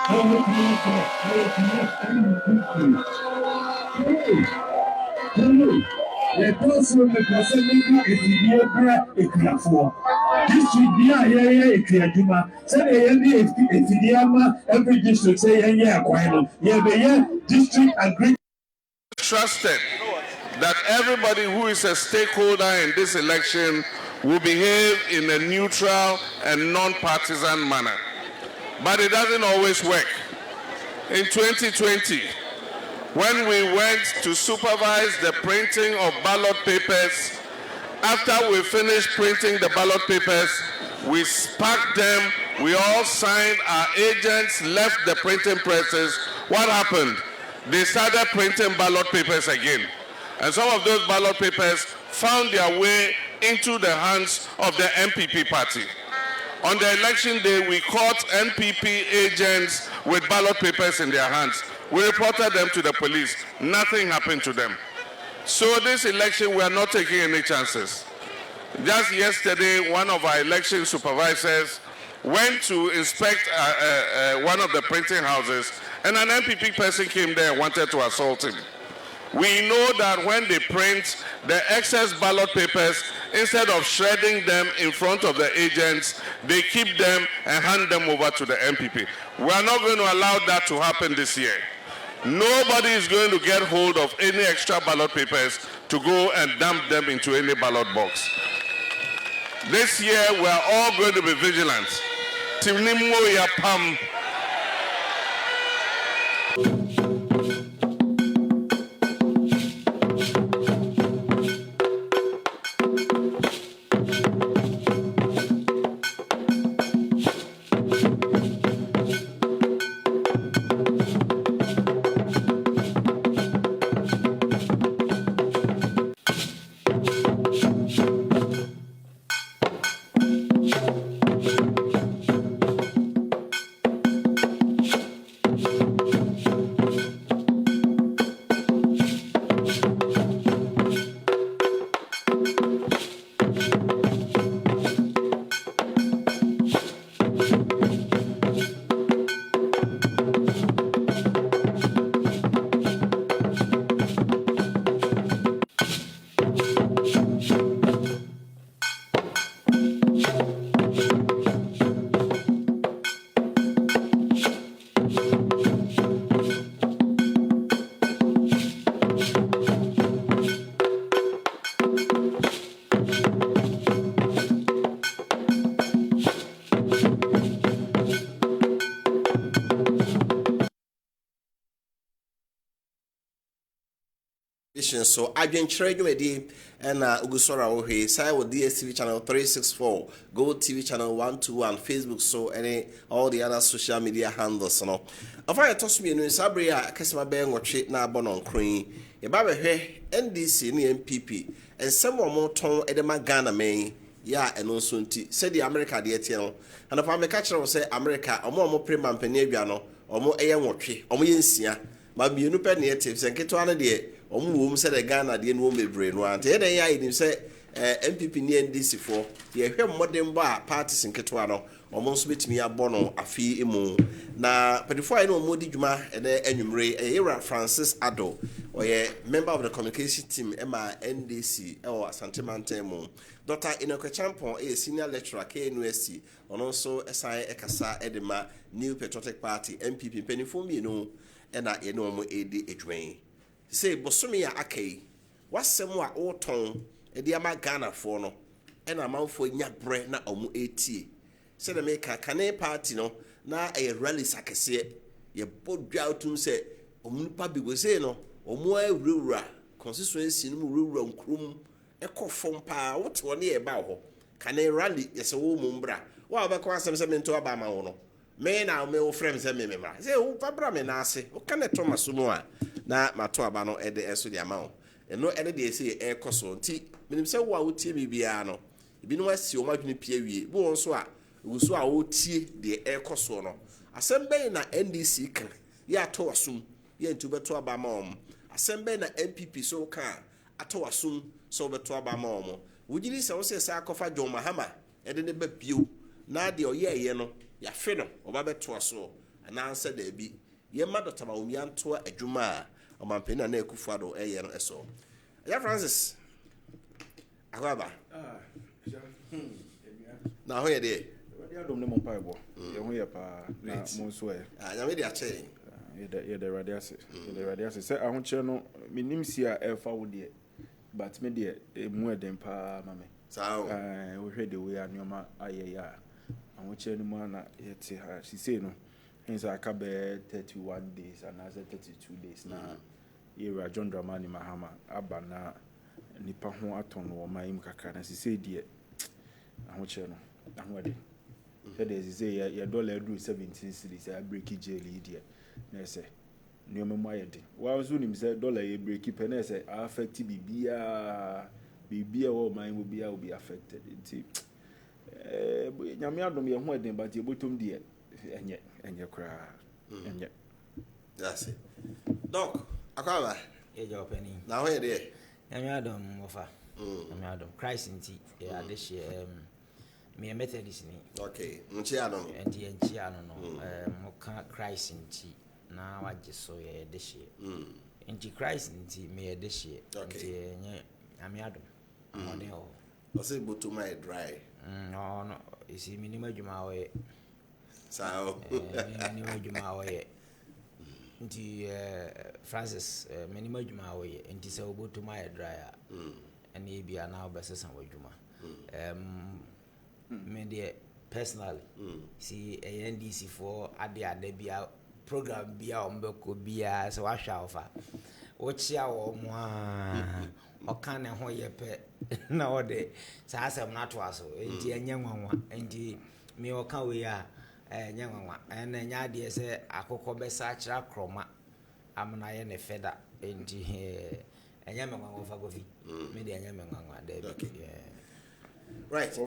person the possibility if you are for. This should be a Juma. Say every district say district agree. Trusted that everybody who is a stakeholder in this election will behave in a neutral and non-partisan manner. But it doesn't always work. In 2020, when we went to supervise the printing of ballot papers, after we finished printing the ballot papers, we packed them, we all signed, our agents left the printing presses. What happened? They started printing ballot papers again. And some of those ballot papers found their way into the hands of the MPP party. On the election day, we caught MPP agents with ballot papers in their hands. We reported them to the police. Nothing happened to them. So this election, we are not taking any chances. Just yesterday, one of our election supervisors went to inspect one of the printing houses, and an MPP person came there and wanted to assault him. We know that when they print the excess ballot papers, instead of shredding them in front of the agents, they keep them and hand them over to the MPP. We are not going to allow that to happen this year. Nobody is going to get hold of any extra ballot papers to go and dump them into any ballot box. This year, we are all going to be vigilant. Timnimo ya pam. So Adwenkyere dwumadi na ugusora wo hwe sai wo DSTV channel 364, Go TV channel 121, Facebook so and all the other social media handles no. Afa toss me no sabre a Kessben be nwotwe na abonon kron. E ba be hwe NDC ne MPP ensem wo ton edema Ghana men ya eno so nti se di America de etie no. Ana fa me ka kire wo se America omo prema mpani adwa no omo eye nwotwe omo ye nsia ma bienu pe ne etie se nketo ane de omu say the Ghana de no mebre no ante eden ya idim say MPP ni NDC for ye hwe modern ba parties nketo ano omo nso betimi abọ no afi emu na pedifo ayi no modi dwuma ene anwumre era Francis Ado ɔyɛ member of the communication team ɛma NDC ɛwɔ Asante Mantam mu. Dr. Enoke Champon ɛyɛ senior lecturer KNUST ɔno nso ɛsan ɛkasa ɛde ma New Patriotic Party MPP mpanimfoɔ mmienu ɛna yɛne wɔn ɛdi adwan. Say bosome a akai wasɛm a ɔtɔn ɛde ama Ghanafoɔ no ɛna amanfoɔ nya brɛ na ɔmo ɛtie. Sɛ na meka kane party no na ɛyɛ rally sakɛseɛ yɛ bodwa utum sɛ ɔmo nipa bi say no ɔmo awurawura constituency no mu wurawura nkrom ɛkɔ fam paa wote wɔne yɛ ba hɔ kane rally yɛsɛ wo mu mbra wa ɔbɛkɔ asɛm sɛ mento aba ma wo no me na me wo frɛm sɛ me membra sɛ wo babra me na ase wo kane to maso mu a na mato aba no ɛde ɛso de ama wo ɛno ɛne de ɛsɛ ɛkɔ so nti menim sɛ wo a wotie me bia no ebinom asi ɔmo adwene pia wie bo wɔn so a wusu a wotie de ɛkɔ so no asɛm bɛn na NDC kan yɛ ato wasum yɛ ntu bɛto aba ma wɔn asɛm bɛn na MPP so kan ato wasum so bɛto aba ma wɔn wogiri sɛ wo sɛ sɛ akɔfa John Mahama ɛde ne ba bio na de ɔyɛ ɛyɛ no yɛafe no ɔba bɛto so anansɛ da bi yɛma Dr. Mawumia ntoa adwuma a ɔmampani na ɛkufa do ɛyɛ no ɛso ya Francis akwaba na ho yɛ de ya dom ne mo pa ebo ye ho ye pa na mo nso e nyame de akyɛ ye de radiase se ahokyere no minim si a e fa wo de but me de mu eden pa ma me sao wo hwe de we anoma aye ya ahokyere no mu na ye te ha si say no hensa aka be 31 days and as 32 days na ye ra John Dramani Mahama aba na nipa ho aton wo mai mu kakra na si say de ahokyere no ahode said as say your dollar do 17 cedis a break jail idia na say no memo ayede wa nso nim say dollar e break pe na say affect bibia wo man will be affected nti nyame adom ye ho eden but ye botom de enye kra enye that's it doc akwa e jo penny na ho ye de nyame adom Wofa nyame adom Christ nti e ade hye me Methodist ni okay nchia no enti nchia no mo ka Christ nti na waje so ye de hye enti Christ nti me ye de hye enti nye nyame adom ode ho o say boto my dry no isi minima adwuma wo ye sao minima adwuma wo ye nti Francis minima adwuma wo ye enti se oboto my dry a ene bia na obesesa wadwuma me de personally see a NDC for ade bia program bia ombeko bia so wahwa ofa ochia wo mo a oka ne ho yepe na ode sa asem na to aso enti enye nwanwa enti me oka we a enye nwanwa ene nya de se akokọ besa kira kroma amna ye ne feda enti enye me nwanwa Wofa Kofi me de enye me nwanwa de bi right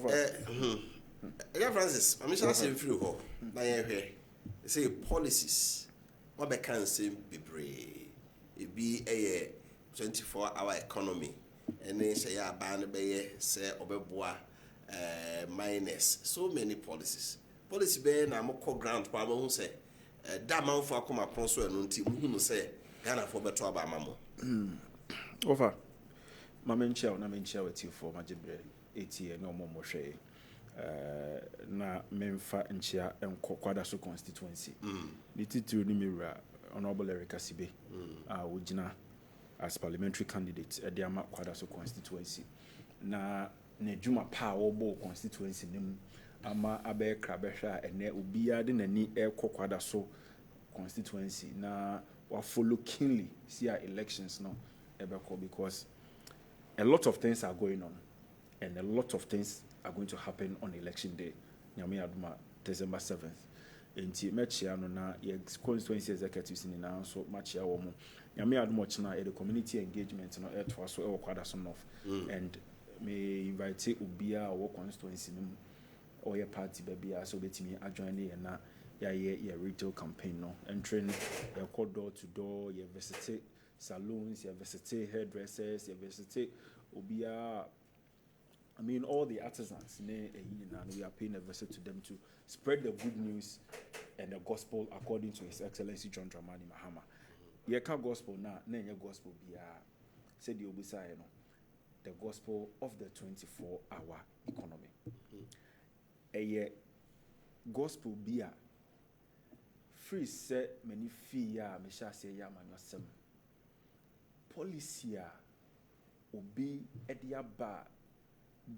yeah Francis I'm sure say free ho na ye hwe say policies what be can say bebre e bi 24-hour economy and say ya ban be ye say obeboa minus so many policy be na moko grant pa mo hu say da manfo akoma pon so enu nti mu hu say Ghana for beto aba mamo Wofa ma menchia na menchia wati for majebre etie na omo hwe na memfa nchia enko kwada so constituency the title ni mewura honorable Eric Asibe wogina as parliamentary candidate e de ama kwada so constituency na ne dwuma pa wo constituency nim ama abekra behwa ene obia de nani kwada so constituency na wa follow keenly see our elections no ebeko because a lot of things are going on and a lot of things are going to happen on election day nyame aduma December 7th enti mechia no na ye constituency executives ni na so machia wo mo nyame aduma china e the community engagement no e to so e kwada so north and me invite obia wo constituency nim or your party baby so betimi adjoin ye na ya retail campaign no entering your call door to door your visit salons your visit hairdressers your visit obia I mean, all the artisans, and we are paying a visit to them to spread the good news and the gospel according to His Excellency John Dramani Mahama. ye ka gospel na nye gospel biya said the obisa you know the gospel of the 24-hour economy eye gospel biya free say many fee ya me sha say ya manwasem policy a obi edia ba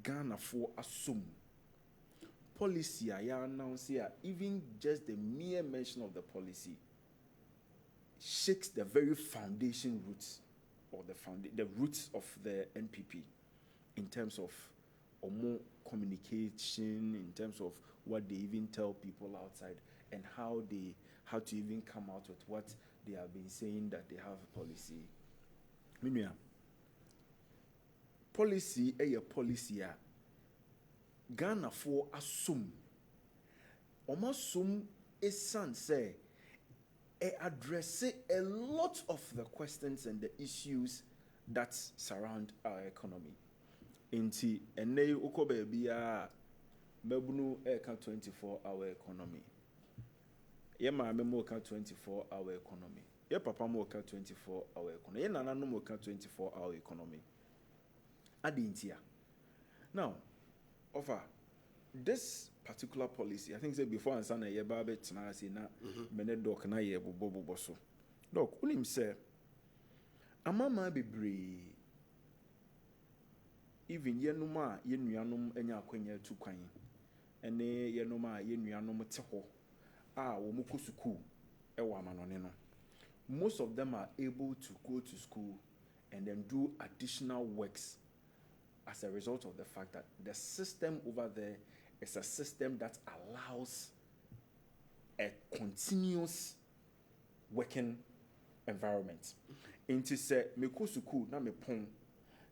Ghana for assume policy ya announce here even just the mere mention of the policy shakes the very foundation roots or the roots of the NPP in terms of more communication, in terms of what they even tell people outside and how to even come out with what they have been saying that they have a policy. Minya, policy a policy a Ghana for assume almost esan say address a lot of the questions and the issues that surround our economy. Inti ene ukobe bia mebunu eka 24-hour economy. Ye maame mo ka 24-hour economy. Ye papa mo ka 24-hour economy. Ye nana no mo ka 24-hour economy. Adi intia. Now, offer this particular policy, I think say before and sana ye babe tena say na mene doc na ye bobo so. Doc, unim say amama bebre even yenuma ye nuanom enya akwanya tu kwan ene yenuma ye nuanom te ho a wo mukọ school e wa manone no. Most of them are able to go to school and then do additional works as a result of the fact that the system over there is a system that allows a continuous working environment. Into say me ko school na me pon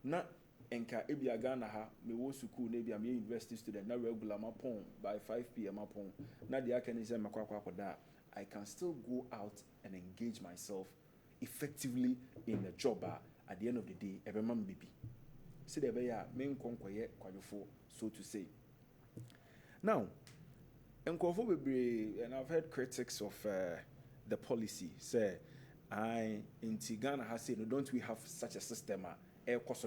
na enka ebia Ghana ha me wo school na ebia me university student na regular ma pon by 5 p.m. ma pon na the can say makwa I can still go out and engage myself effectively in a job at the end of the day everyman baby. See the way main konkoye kwadofo so to say. Now, and I've heard critics of the policy say, in Ghana has said, no, don't we have such a system? It's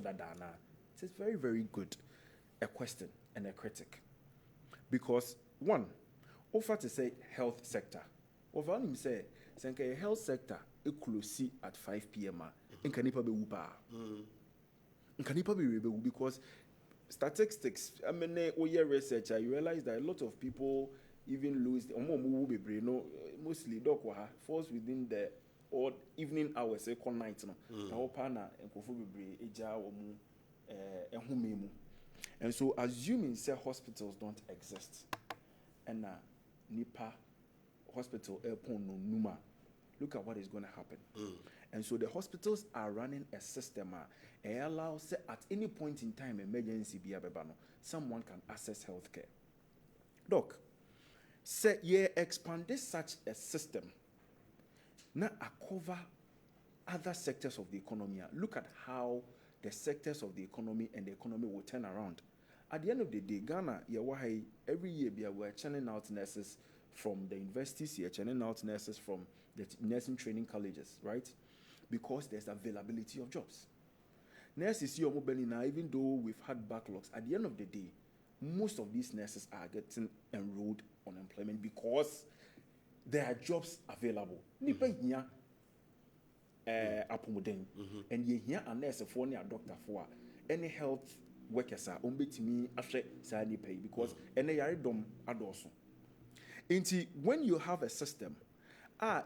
very, very good a question and a critic. Because, one, offer to say health sector. Over him say, a health sector, it close at 5 p.m. In Kanipa be upa. In Kanipa be because statistics, I mean, research, I realize that a lot of people even lose mostly falls within the odd evening hours, night. And so, assuming say hospitals don't exist, and Nipa hospital airport no numa, look at what is going to happen. And so the hospitals are running a system that allows at any point in time emergency someone can access healthcare. Doc, say you expanded such a system now cover other sectors of the economy. Look at how the sectors of the economy and the economy will turn around. At the end of the day, Ghana, every year we're churning out nurses from the universities here, churning out nurses from the nursing training colleges, right? Because there's availability of jobs. Nurses here, even though we've had backlogs, at the end of the day, most of these nurses are getting enrolled on employment because there are jobs available. And you hear a nurse for a doctor for any health workers are to me after Sani pay because any dom adoso. When you have a system,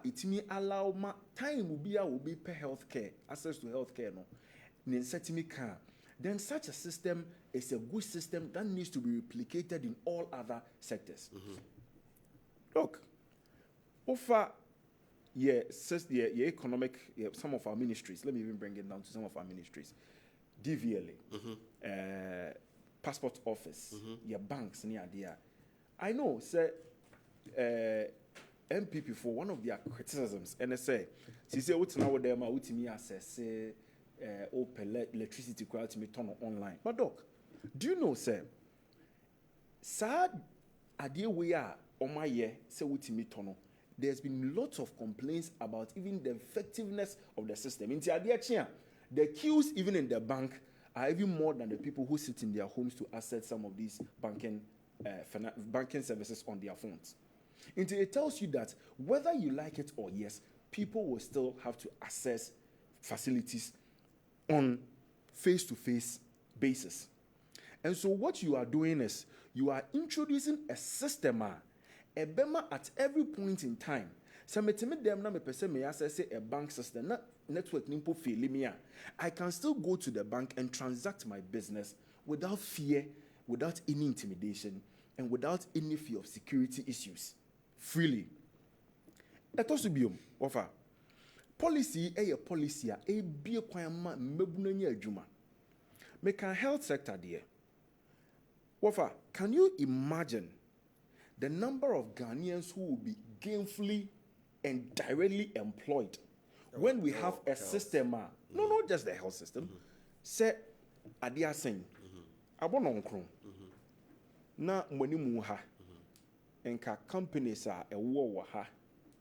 it may allow my time will be per healthcare, access to healthcare no. Then such a system is a good system that needs to be replicated in all other sectors. Look, offer economic some of our ministries. Let me even bring it down to some of our ministries. DVLA, passport office, your banks near there. I know, sir. MPP for one of their criticisms, and they say, what's now with them? What me access open electricity quality me turn online. But doc, do you know, sir? Sad idea we are on my year say what me turn. there's been lots of complaints about even the effectiveness of the system. In the queues even in the bank are even more than the people who sit in their homes to access some of these banking services on their phones. And it tells you that whether you like it or yes, people will still have to access facilities on face-to-face basis. And so what you are doing is you are introducing a system, a bema at every point in time. So me dem na me pese me access a bank system na network nimpo fail me. I can still go to the bank and transact my business without fear, without any intimidation, and without any fear of security issues. Freely. Etosubium offer policy a policy a be kwama mebunanya adwuma. Make a health sector there. Wofa, can you imagine the number of Ghanaians who will be gainfully and directly employed when we have a system? No, not just the health system. Say, adia saying, abononkron. Na mwani muha. Enka companies are a war ha.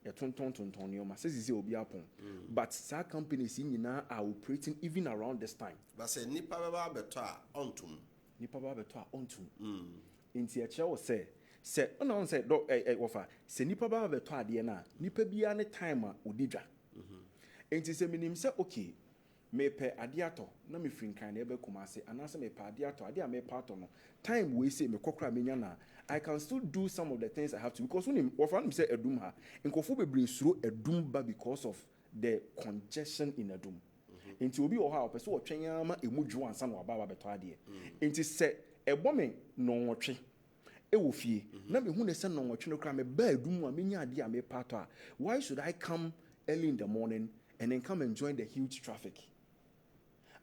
A tonton yoma says obi apon. But sa companies are operating even around this time. But say nipa baba beto ontum. Nipa baba beto ontum. Inti acha wo say ona say do wofa say nipa baba beto ade na nipa bia ne time a odidwa. Inti say minim say okay me pe ade ato na me frinkan na ebe kumase anase me pe ade ato ade a me pa ato no time we say me kokra menya na I can still do some of the things I have to because when wofa say edum ha nkofo bebre suro edum ba because of the congestion in edum. Inti obi o ha opese wo twen ama emudwo ansa na waba beto ade. Inti say ebome no nwotwe ewo fie na me hu ne se no nwotwe no kra me ba edum a menya ade a me pa ato a why should I come early in the morning and then come and join the huge traffic?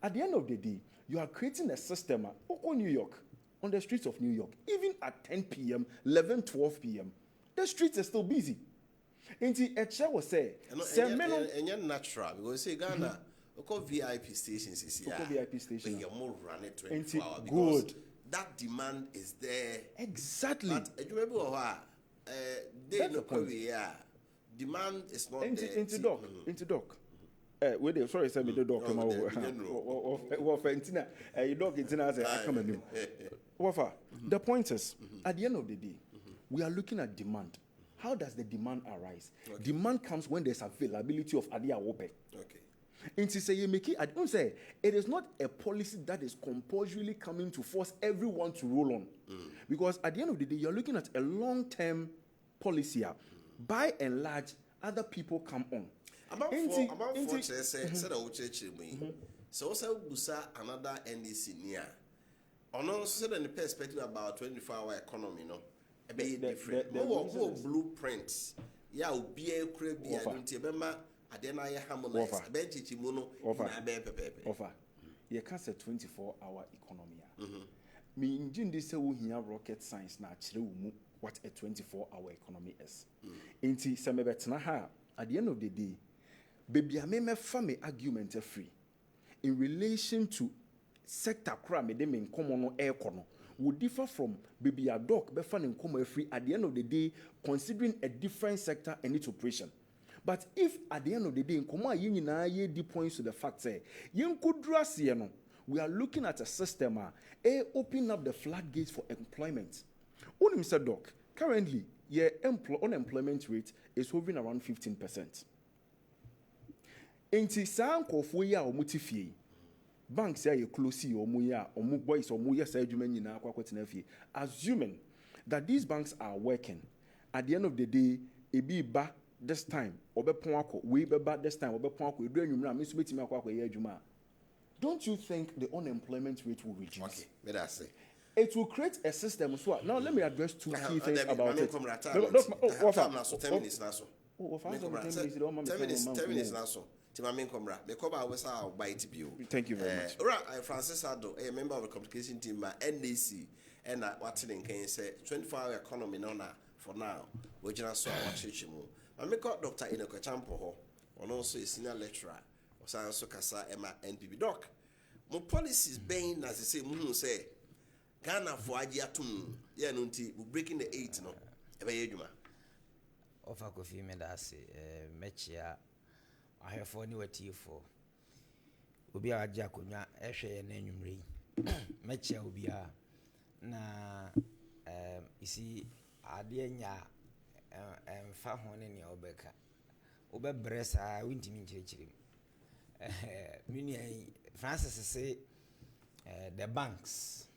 At the end of the day, you are creating a system in New York, on the streets of New York, even at 10 p.m., 11, 12 p.m., the streets are still busy. And the HR was saying, and natural, because say Ghana, VIP stations is here. VIP stations. You're more running 24 hours. Good. That demand is there. Exactly. But you remember they know where we are. Demand is not there. Into doc. Wait, sorry, send me the dog. The point is, at the end of the day, we are looking at demand. How does the demand arise? Okay. Demand comes when there's availability of Adia Wope. Okay. I don't say it is not a policy that is compulsorily coming to force everyone to roll on. Because at the end of the day, you're looking at a long-term policy. By and large, other people come on. About four said so busa another NDC near. On said in the perspective about 24-hour economy, no, a bit different. More blueprints. Yeah, will be a crib be a Adena harmonize bench mono offer. You can't say 24-hour economy. Me in this here rocket science na what a 24-hour economy is. Inti semebetna ha at the end of the day, baby I may family argument free in relation to sector crime them in common air corner would differ from baby a dog be fan in common free at the end of the day, considering a different sector and its operation. But if at the end of the day, ye points to the fact say, we are looking at a system open up the floodgates for employment. Mr. Doc, currently, your unemployment rate is hovering around 15%. Enti saa nkofo ya omutifie banks ya close omuya omu boys omuya sa adwuma nyina akwakotena fie assuming that these banks are working at the end of the day ebi ba this time obepon akọ we be ba this time obepon akọ edu anwumra me so betimi akọ ya adwuma. Don't you think the unemployment rate will reduce? Okay, let us say it will create a system. So now let me address two key things about it. 10 minutes now. 10 minutes now. Thank you very much. Right, Francis Ado, a member of the communication team by NDC, and what's in can say 24-hour economy for now. We're just so much more. I make out Dr. Inoko Champo, and also a senior lecturer, or Science Kasa Emma NPB Doc. More policies being as they say, Ghana for Ajiatum, yeah, Nunti, we're breaking the 8, no, ever. Wofa Kofi medase mechia ahefo ni watifo obi a agya konya ehwe ye na anwumre mechia obi a na isi ade nya emfa ho ne obeka obebre saa wintimi nchirechiri mini Francis say the banks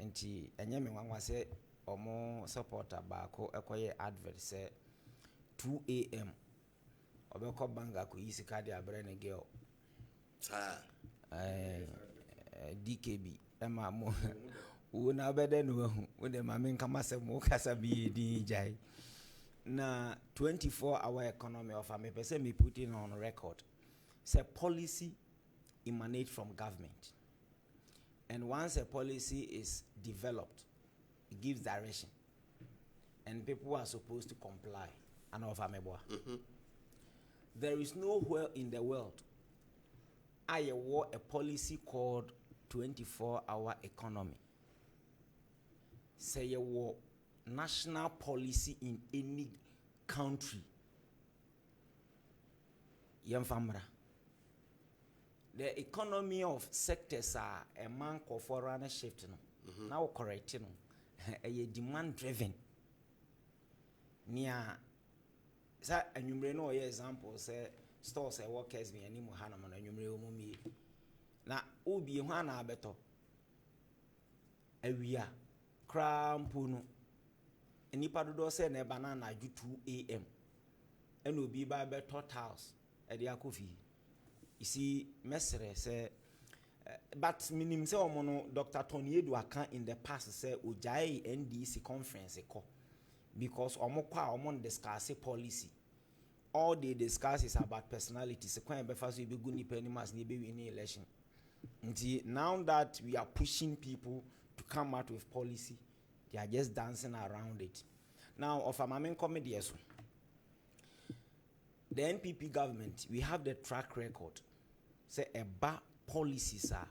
nti enye me nwanwa se omo supporter baako ekoye advert say 2 a.m. obeko banga ko yisi card abre ne girl DKB ema mo una obede no hu we ma me nkama se mo kasa bi din jai na 24-hour economy of me person me putting on record say policy emanate from government, and once a policy is developed it gives direction and people are supposed to comply and of ameboa. There is nowhere in the world I wore a policy called 24-hour economy. Say you wore national policy in any country. Yemfamra. The economy of sectors are a man called foreign shift. Now correct a demand driven. Near sa anwumre no ye example say stores e work Kessben ani mu hana man anwumre o mumie na obi ho ana abeto awia krampo no enipa dodo say na banana aju 2 a.m. and obi ba beto tiles e de akofi isi mesre say but minim say omo no Dr. Tony Edu aka in the past say ojai NDC conference ko because omo discuss policy. All they discuss is about personality. So when be first we be good nipa animals ni be win election. Now that we are pushing people to come out with policy, they are just dancing around it. Now of a main comedy so. The NPP government, we have the track record. Say a ba policies are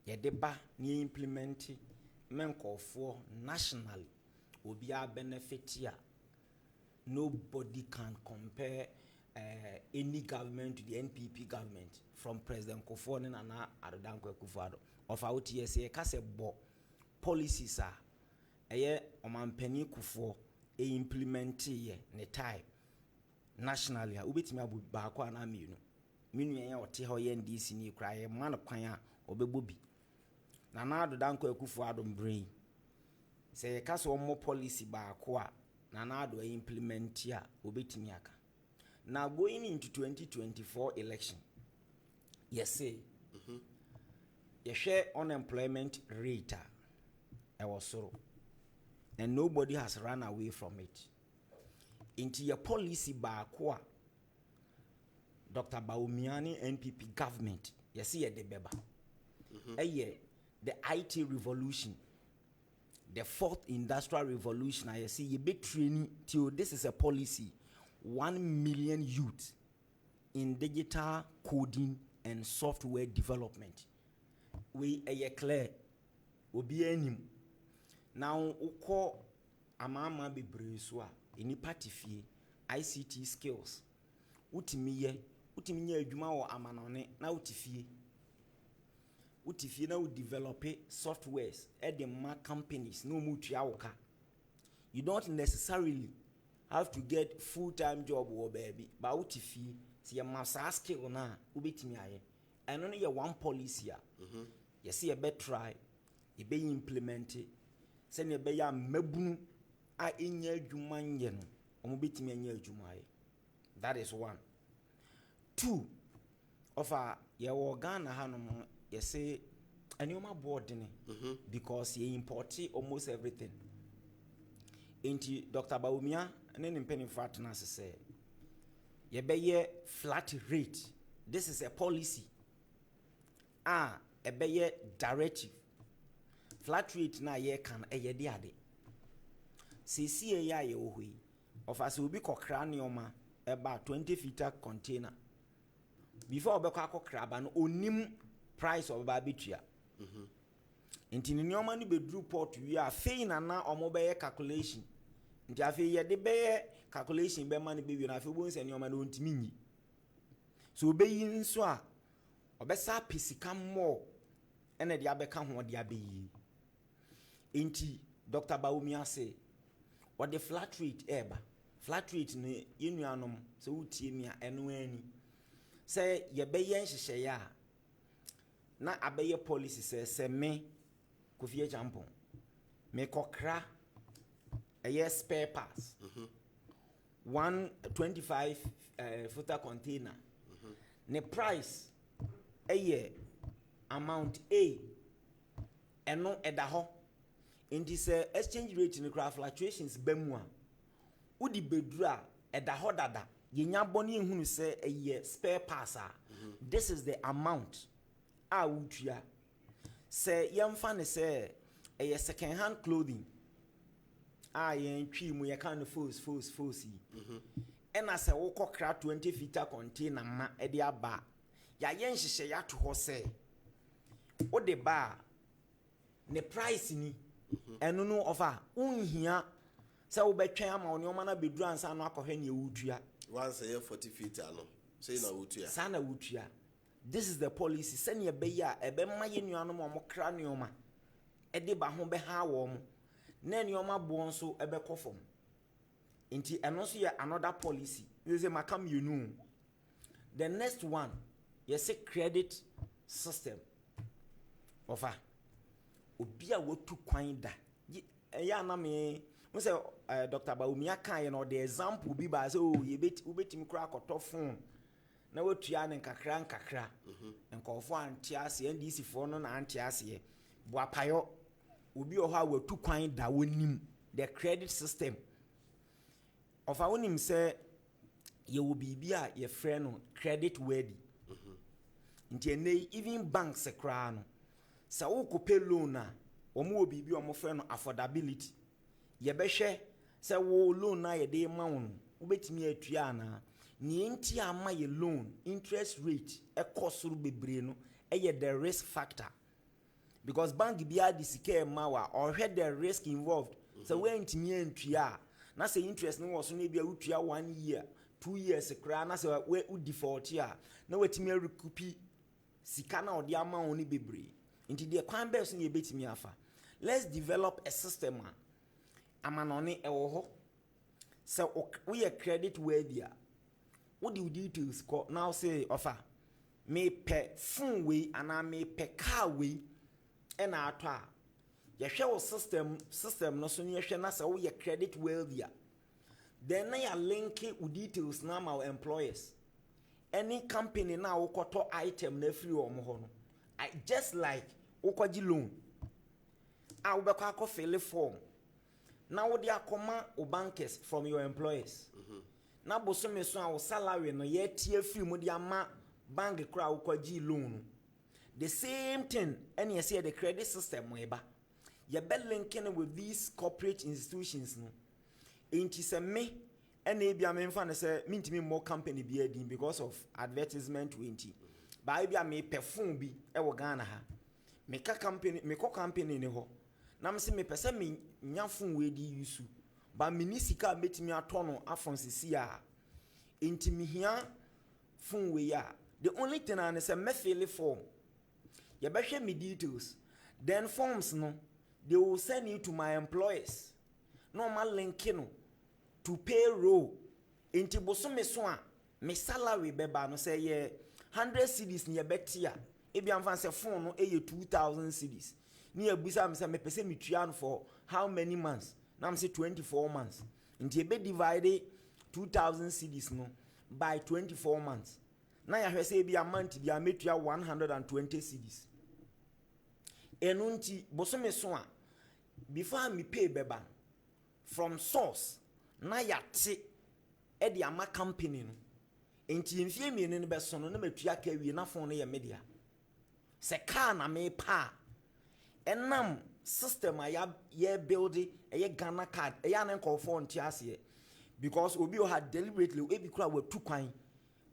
ye deba ni implement men call for nationally. Will be a benefit here. Nobody can compare any government to the NPP government from President Kofi and Adwenkyere Kufuor. Of our TSA, kase bo policies are omampeni Kufuor implement ye ne time nationally. Ubetimi abu baako ana mienu. Mienu ye ote ho ye NDC ni kra ye man kwan a obebobi. Na Adwenkyere Kufuor brain. Say case one more policy baako a na do implement ya obetimi aka. Now going into 2024 election, yes say you share unemployment rate was so, and nobody has run away from it. Into your policy baako a Dr. Bawumiani NPP government yes see the beba the IT revolution, the fourth industrial revolution. I see you be training till this is a policy 1 million youth in digital coding and software development. We a clear will be any now uko amama be breswa any party fee ICT skills utimiye adwuma wo amanone na utifie na develop softwares at the mark companies no mutua woka. You don't necessarily have to get full-time job or baby but utifie see your master skill na ubetimi aye and only your one policy you see a better try e be implement say ne be ya mabunu a enya adwuma nye no omo betimi anya adwuma aye. That is one. Two, of a ye Ghana hanom you say a new board because you import almost everything. Into Dr. Bawumia and then in penny fatness say you be flat rate. This is a policy. A be directive. Flat rate na ye can a ye diade. See ya ye ohui. Of us will be cranioma about 20 feet container. Before Obeko crab and onim price of barbitua. Inti ni nyoma ni bedru port we are fain and now or mobile calculation nti afi ye de be calculation be man be wi na afi bo nse nyoma na ontimi nyi so obeyi nso a obesa pisika mo ene de abeka ho de abeyi enti Dr. Bawumia say what the flat rate eba flat rate ne yenuanom se wutie mi a eno ani se ye be yen hyehyɛ ya na abeye policy se me Kofi Champon me kokra a spare parts 125 footer container ne price amount A eno edaho indi se exchange rate ne craft fluctuations bemu a udi bedura edaho dada yenya boni ehunu se spare parts this is the amount a wutua se yemfa ne se second hand clothing yen twi mu ye kan force yi ena se wo kokra 20 feet container ma e de aba ya yen hyehyɛ ya to ho se o de ba ne price ni enu no offer unhia se wo betwen ama oni o ma na beduru ansa no akɔhwe ne wutua once a 40 feet ano say na wutua sana wutua. This is the policy send ye be ya ebe ma ye nuanom o mo kra neoma e de ba ho be ha wo mo na neoma bo nso ebe kofom nti eno so ye another policy you say makam you know. The next one you say credit system ofa obi a wotu kwan da ya na me say Dr. Bawumia kan ye no the example bi ba say oh ye betim kra akoto phone na wotua ne nkakra nkofo antiase ndc fo no na antiase boapayo obi oho a watu kwan da wonim the credit system of a wonim say ye wo bibia ye frɛ no credit worthy nti ene even banks ekra no sa wo kope loan a omo wo bibia omo frɛ no affordability ye behwɛ say wo loan na ye de ma wo no wobetimi atua na ni enti ama ye loan interest rate e kosuru bebre no the risk factor because bank bia di sika ma wa or the risk involved so we ntimi antua na say interest no was no bia utua 1 year 2 years kra na say we default ya na wetimi recoup sika na odi ama oni bebre nti de kwan be so ye betimi afa let's develop a system amanone e wo ho so we credit worthy. What do you details call now say offer me pe phone way and me pe car way and atwa ye hwe system no so ne hwe na say we credit wealthier then na ya link with details na my employers any company na wo koto item na free o mo ho no I just like wo kwaji loan a wo be kwa ko fill form na wo dia akoma o bankers from your employers na bosome so a wo salary no ye tie free mu dia ma bank kra wo kwaji loan the same thing any say the credit system we ba ye be linking with these corporate institutions no enti se me ene bia me mfa ne se mintimi more company bi adin because of advertisement 20 ba bia me perfume bi e wo Ghana ha me ka company me ko company ne ho na me se me pese me nyafun we di yusu ba minisika metimi atono afonsisi a intimi hia fun we ya the only thing I say me fill form you be share me details then forms no they will send you to my employers normal link no to payroll inti bosome so a me salary beba no say ye 100 cedis ne betia e bia mfa say phone no 2000 cedis ni abusa me say me pese me tua no for how many months na me say 24 months inti e be divide 2000 cedis no by 24 months na ya hwe say bia month bia metua 120 cedis enunti bosome so a before me pay beba from source na yate e de ama company no enti mfie mi no be so no na matua ka wie na phone no ye media se car na me pa enam system aya ye build e ye Ghana card e ya na call phone ti ase because obi o had deliberately e bi kura wa tu kwan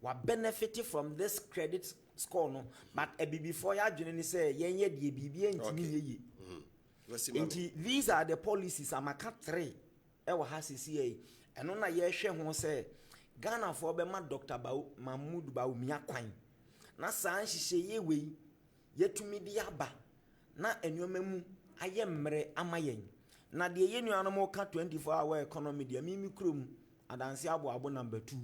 wa benefit from this credit score no but e bi before ya dwene ni say ye ye de bibi entimi ye ye these are the policies amaka 3 ɛwɔ ha sisi yi ɛno na yɛhwɛ ho sɛ Ghana for bɛma Dr. Mahmoud Bawumia kwan na saa nhyehyɛ yɛ wei yɛtumi de aba na enwoma mu ayɛ mmerɛ ama yɛn na deɛ yɛ nuanom ka 24-hour economy deɛ mimi kurom adanse abo number 2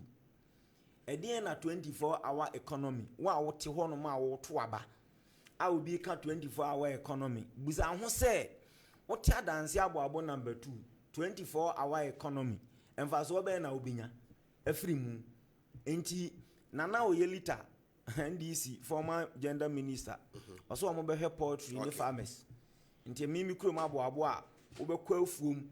ɛdeɛ na 24-hour economy wa wote hɔ no ma woto aba a obi ka 24-hour economy buza ho sɛ wote adanse abo number 2 24-hour economy emfaso bɛ na obinya afiri mu enti nana oyelita NDC former gender minister also omo be poultry in farmers enti mimi krom abo a obekwa afuom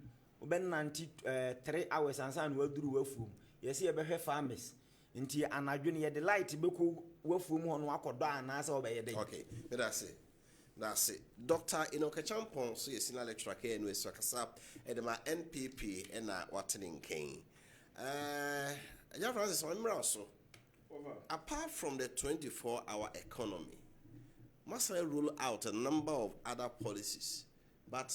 obenanti 3 hours ansa na waduru wafuom yesi be farmers enti anadwo ne ye de light beko wafuom ho no akodo anasa obeye de. Okay, that's it. Dr. Enoka Champon, so yes, in lecturer K and West Wakasa, Edema NPP and Watering King. John Francis, I'm also. Apart from the 24-hour economy, must I rule out a number of other policies? But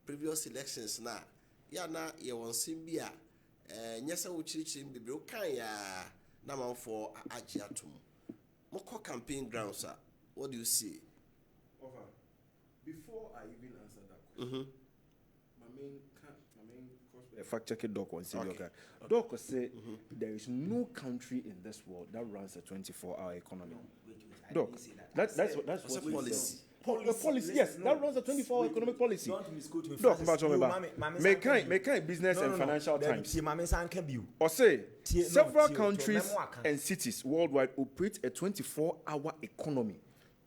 previous elections now, you want Simbia, Nyasa Uchichim, Bibliokaya, number 4 Ajiatum. Moko campaign grounds, sir. What do you see? Before I even answer that question, my main fact checking doc on okay. Doc say there is no country in this world that runs a 24-hour economy. Doc, that's what policy. Policy, yes, that runs a 24-hour economic policy. Doc, make business and financial times. Or say several countries and cities worldwide operate a 24-hour economy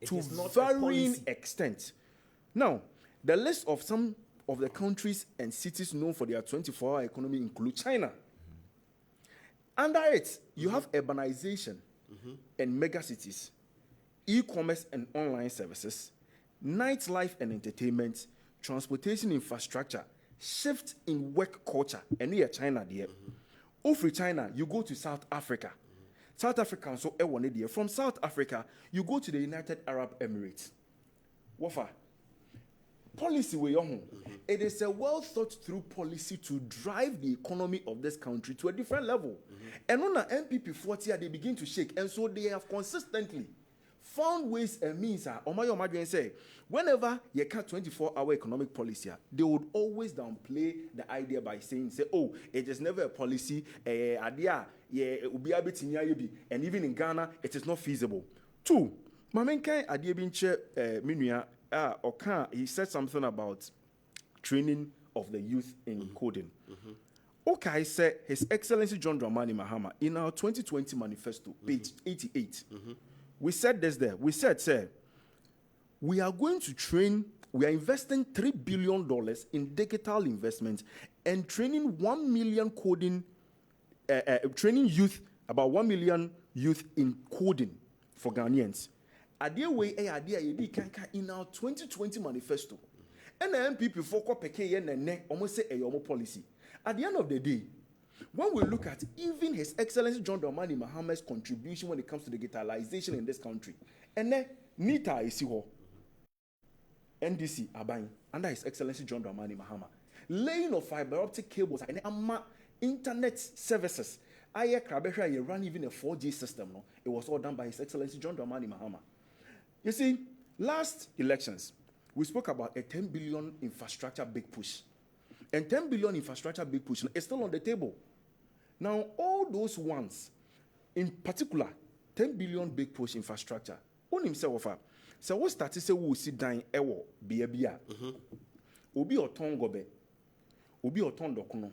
to varying extent. Now, the list of some of the countries and cities known for their 24-hour economy include China. Under it, you have urbanization and megacities, e-commerce and online services, nightlife and entertainment, transportation infrastructure, shift in work culture, and near China there. Over China, you go to South Africa. South Africa, so from South Africa, you go to the United Arab Emirates. Wofa. Policy way on. It is a well thought through policy to drive the economy of this country to a different level. And on the MPP 40, they begin to shake, and so they have consistently found ways and means. Omayo say, whenever you cut 24-hour economic policy, they would always downplay the idea by saying, oh, it is never a policy, and even in Ghana, it is not feasible. 2, Mamenkai Adiebinche Minuya. He said something about training of the youth in coding. Okay, said His Excellency John Dramani Mahama in our 2020 manifesto, page 88. We said this there. We said, sir, we are going to train, we are investing $3 billion in digital investment and training 1 million coding, training youth, about 1 million youth in coding for Ghanaians. Idea way idea in our 2020 manifesto. And the MPP for almost say a policy. At the end of the day, when we look at even His Excellency John Dramani Mahama's contribution when it comes to digitalization in this country, and then NITA is here, NDC Abain under His Excellency John Dramani Mahama, laying of fiber optic cables and internet services. I run even a 4G system. No, it was all done by His Excellency John Dramani Mahama. You see, last elections, we spoke about a 10 billion infrastructure big push. And 10 billion infrastructure big push is still on the table. Now, all those ones, in particular, 10 billion big push infrastructure, on himself, so what started say we sit down ewo bia obi oton gobe, obi oton dokuno,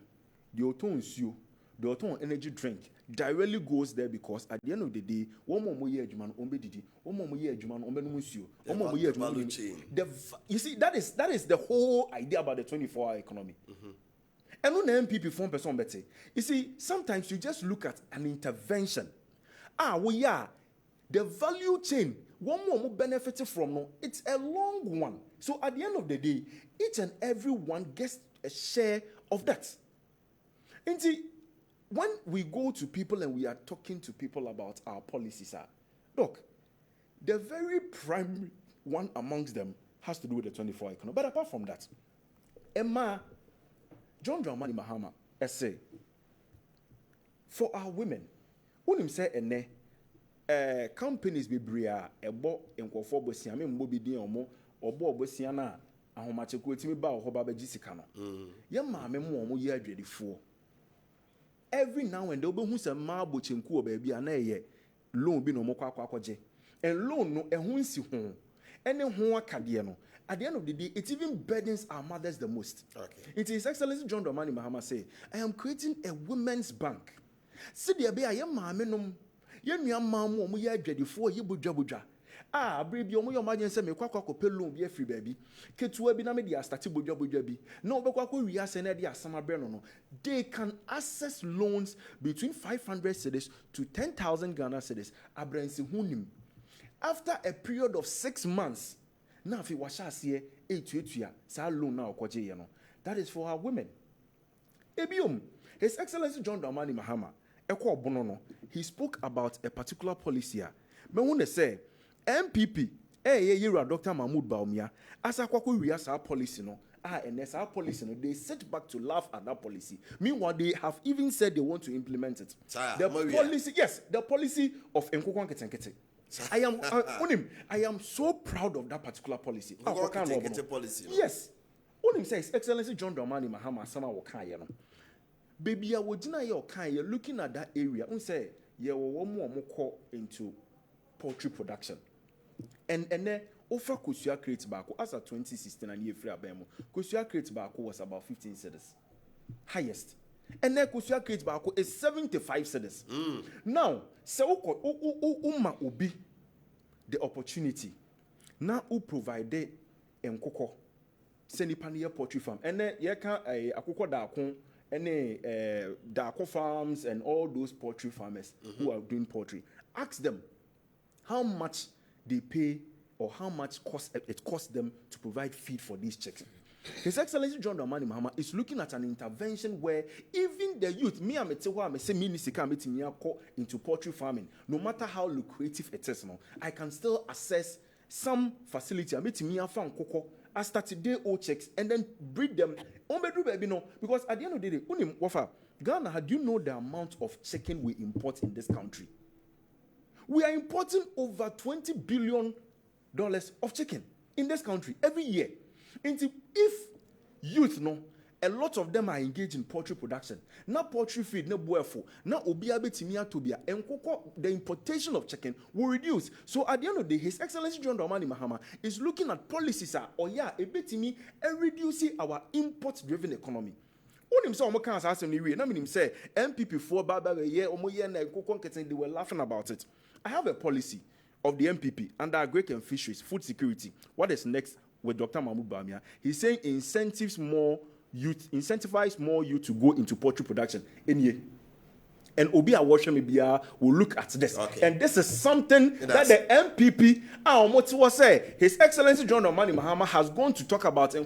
the oton nsuo, the oton energy drink directly goes there because at the end of the day, one more year Juman ombe didi, one more year Juman ombe numunsio, one more year Juman. You see, that is the whole idea about the 24-hour economy. And on the MPP form person better. You see, sometimes you just look at an intervention. We are the value chain. One more benefited from no, it's a long one. So at the end of the day, each and every one gets a share of that. And see, when we go to people and we are talking to people about our policies, look, the very primary one amongst them has to do with the 24-hour economy. But apart from that, Emma, John Dramani Mahama essay for our women. Unim say ene companies be bria ebo enkofo bosia me mbo bi din omo obo bosia na ahomache ko etimi ba ohoba ba gisika no. Ye maame mo omo ye adwedifo. Every now and then obehu se ma bochenku oba bia na ye loan bi no mo kwaje. And loan no ehun si ho. Ene ho akade no. At the end of the day, it even burdens our mothers the most. Okay. It is Excellency John Dramani Mahama say, I am creating a women's bank. See the be I maame nom ye nua maamo omo ye adwadifo ye bodwabodwa. Abribi omo yo magen se me kwakwa ko pelon bi afri baabi. Ketua bi na me dia start bodwabodwa bi. Na obekwa ko wi ase na dia asama bre no. They can access loans between 500 cedis to 10,000 Ghana cedis. Abransi hunim. After a period of 6 months, na fi washa ase etuatua sa loan na okoje ye no. That is for our women. Ebiom, His Excellency John Dramani Mahama he spoke about a particular policy. Me who say MPP yera Dr. Mahmoud Baumia as a kwako ria our policy no and as our policy no they sit back to laugh at that policy. Meanwhile they have even said they want to implement it. The policy, yes, the policy of Nkukwan Ketenkete. I am so proud of that particular policy. Policy. Yes. Unim says Excellency John Dramani Mahama sama wakaya no. Baby, I would deny your kind. You're looking at that area. Say, you will more into poultry production. And then, offer Kosia create back as a 2016 and year free abemo. Kosia create back was about 15 cedis. Highest. And then Kosia create back is 75 cedis. Now, so Uma Ubi the opportunity. Now, who provided Nkoko, Senipania poultry farm. And then, you can a Akoko Dakon. Any Darko farms and all those poultry farmers who are doing poultry, ask them how much they pay or how much it costs them to provide feed for these chicks. His Excellency John Dramani Mahama is looking at an intervention where even the youth, into poultry farming, no matter how lucrative it is, I can still access some facility. I started day old chicks and then breed them. Because at the end of the day, Wofa, Ghana, do you know the amount of chicken we import in this country? We are importing over $20 billion of chicken in this country every year. And if youth a lot of them are engaged in poultry production. Now poultry feed, no boefo. Now obiabe timia tobia. And the importation of chicken will reduce. So at the end of the day, His Excellency John Dramani Mahama is looking at policies a bit me and reducing our import-driven economy. Unim say omo kan asase ni we. Na meaning say MPP for baba ye omo ye na kokon keten they were laughing about it. I have a policy of the MPP under agric and fisheries, food security. What is next with Dr. Mahmoud Baumia? He's saying incentivize more youth to go into poultry production in year. And Obi Awoshe Mebia will look at this. Okay. And this is something that the MPP, was say, His Excellency John Dramani Mahama has gone to talk about in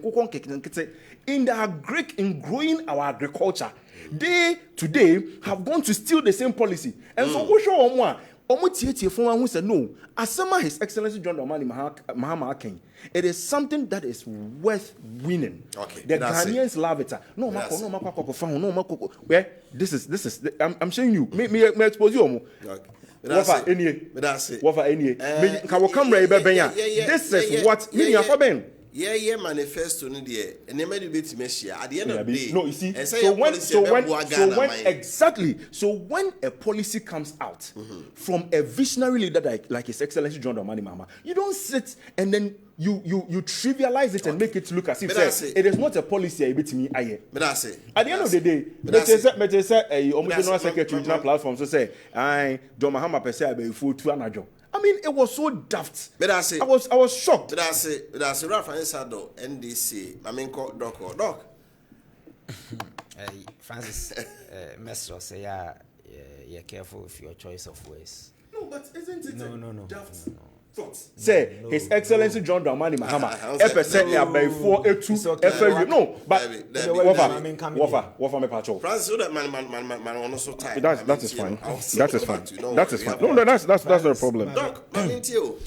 growing our agriculture. They today have gone to steal the same policy. And so we show one. Who said no, Asama His Excellency John Dramani Mahama Akin. It is something that is worth winning. Okay, the Ghanaians love it. No, where this is. I'm showing you. Me expose you. Wofa any. This is what manifesto no there and never debate measure at the end of the day. No, you see. So when a policy comes out from a visionary leader like His Excellency John Dramani Mahama, you don't sit and then you trivialize it and make it look as if it is not a policy. At the end of the day, General Secretary Regional Platform so say, John Mahama per se be full to another. I mean, it was so daft. But I was shocked. But I say, Rafa Sado, NDC, Doc. Francis, Mesro say, you're careful with your choice of words. No, but isn't it daft? No. Say His Excellency John Dramani Mahama. Wofa me patrol. Francis, that man also tired. That is fine. That is fine. No, that's not a problem. Doc, man, you.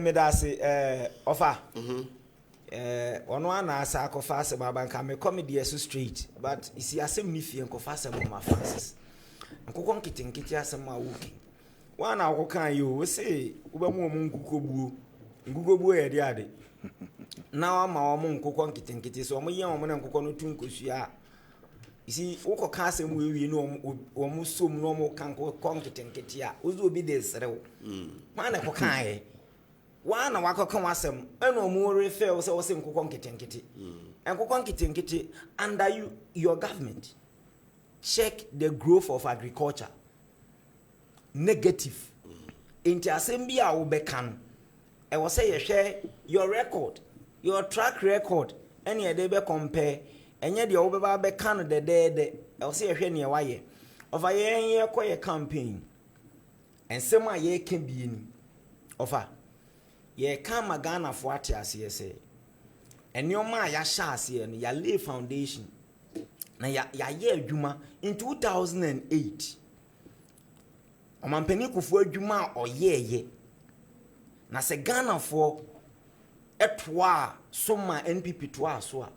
Me da say, offer. ono ana asa akofa asem abanka me comedy so straight but isi asem ni fie nkofa asem ma Francis nkokọ nkiti asem a woki wana akoka yo we say wo be mu ngugobuo ye de ade na wa ma wo mu nkokọ nkiti so mo ye wo na nkokọ no tu nkosua isi wokọ ka asem we no wo mu som no mo kan nkokọ nkiti a ozo obi de serew mana ko kan wana wakoka wasem eno mu refer say wose nkokọ nkiti nkokọ nkiti under your government check the growth of agriculture negative inti asem bia wo beka no e wo say ye hwe your record your track record any e dey be compare enye de wo be ba beka no de e wo say ye hwe ne waye ofa ye koye campaign ensem a ye ka bi ni ofa ye ka magana fo ate ase se enioma ya sha ase no ya lay foundation na ya ye adwuma in 2008 omampani kufu adwuma oyeye na se Ghana fo etwa soma NPP to aso a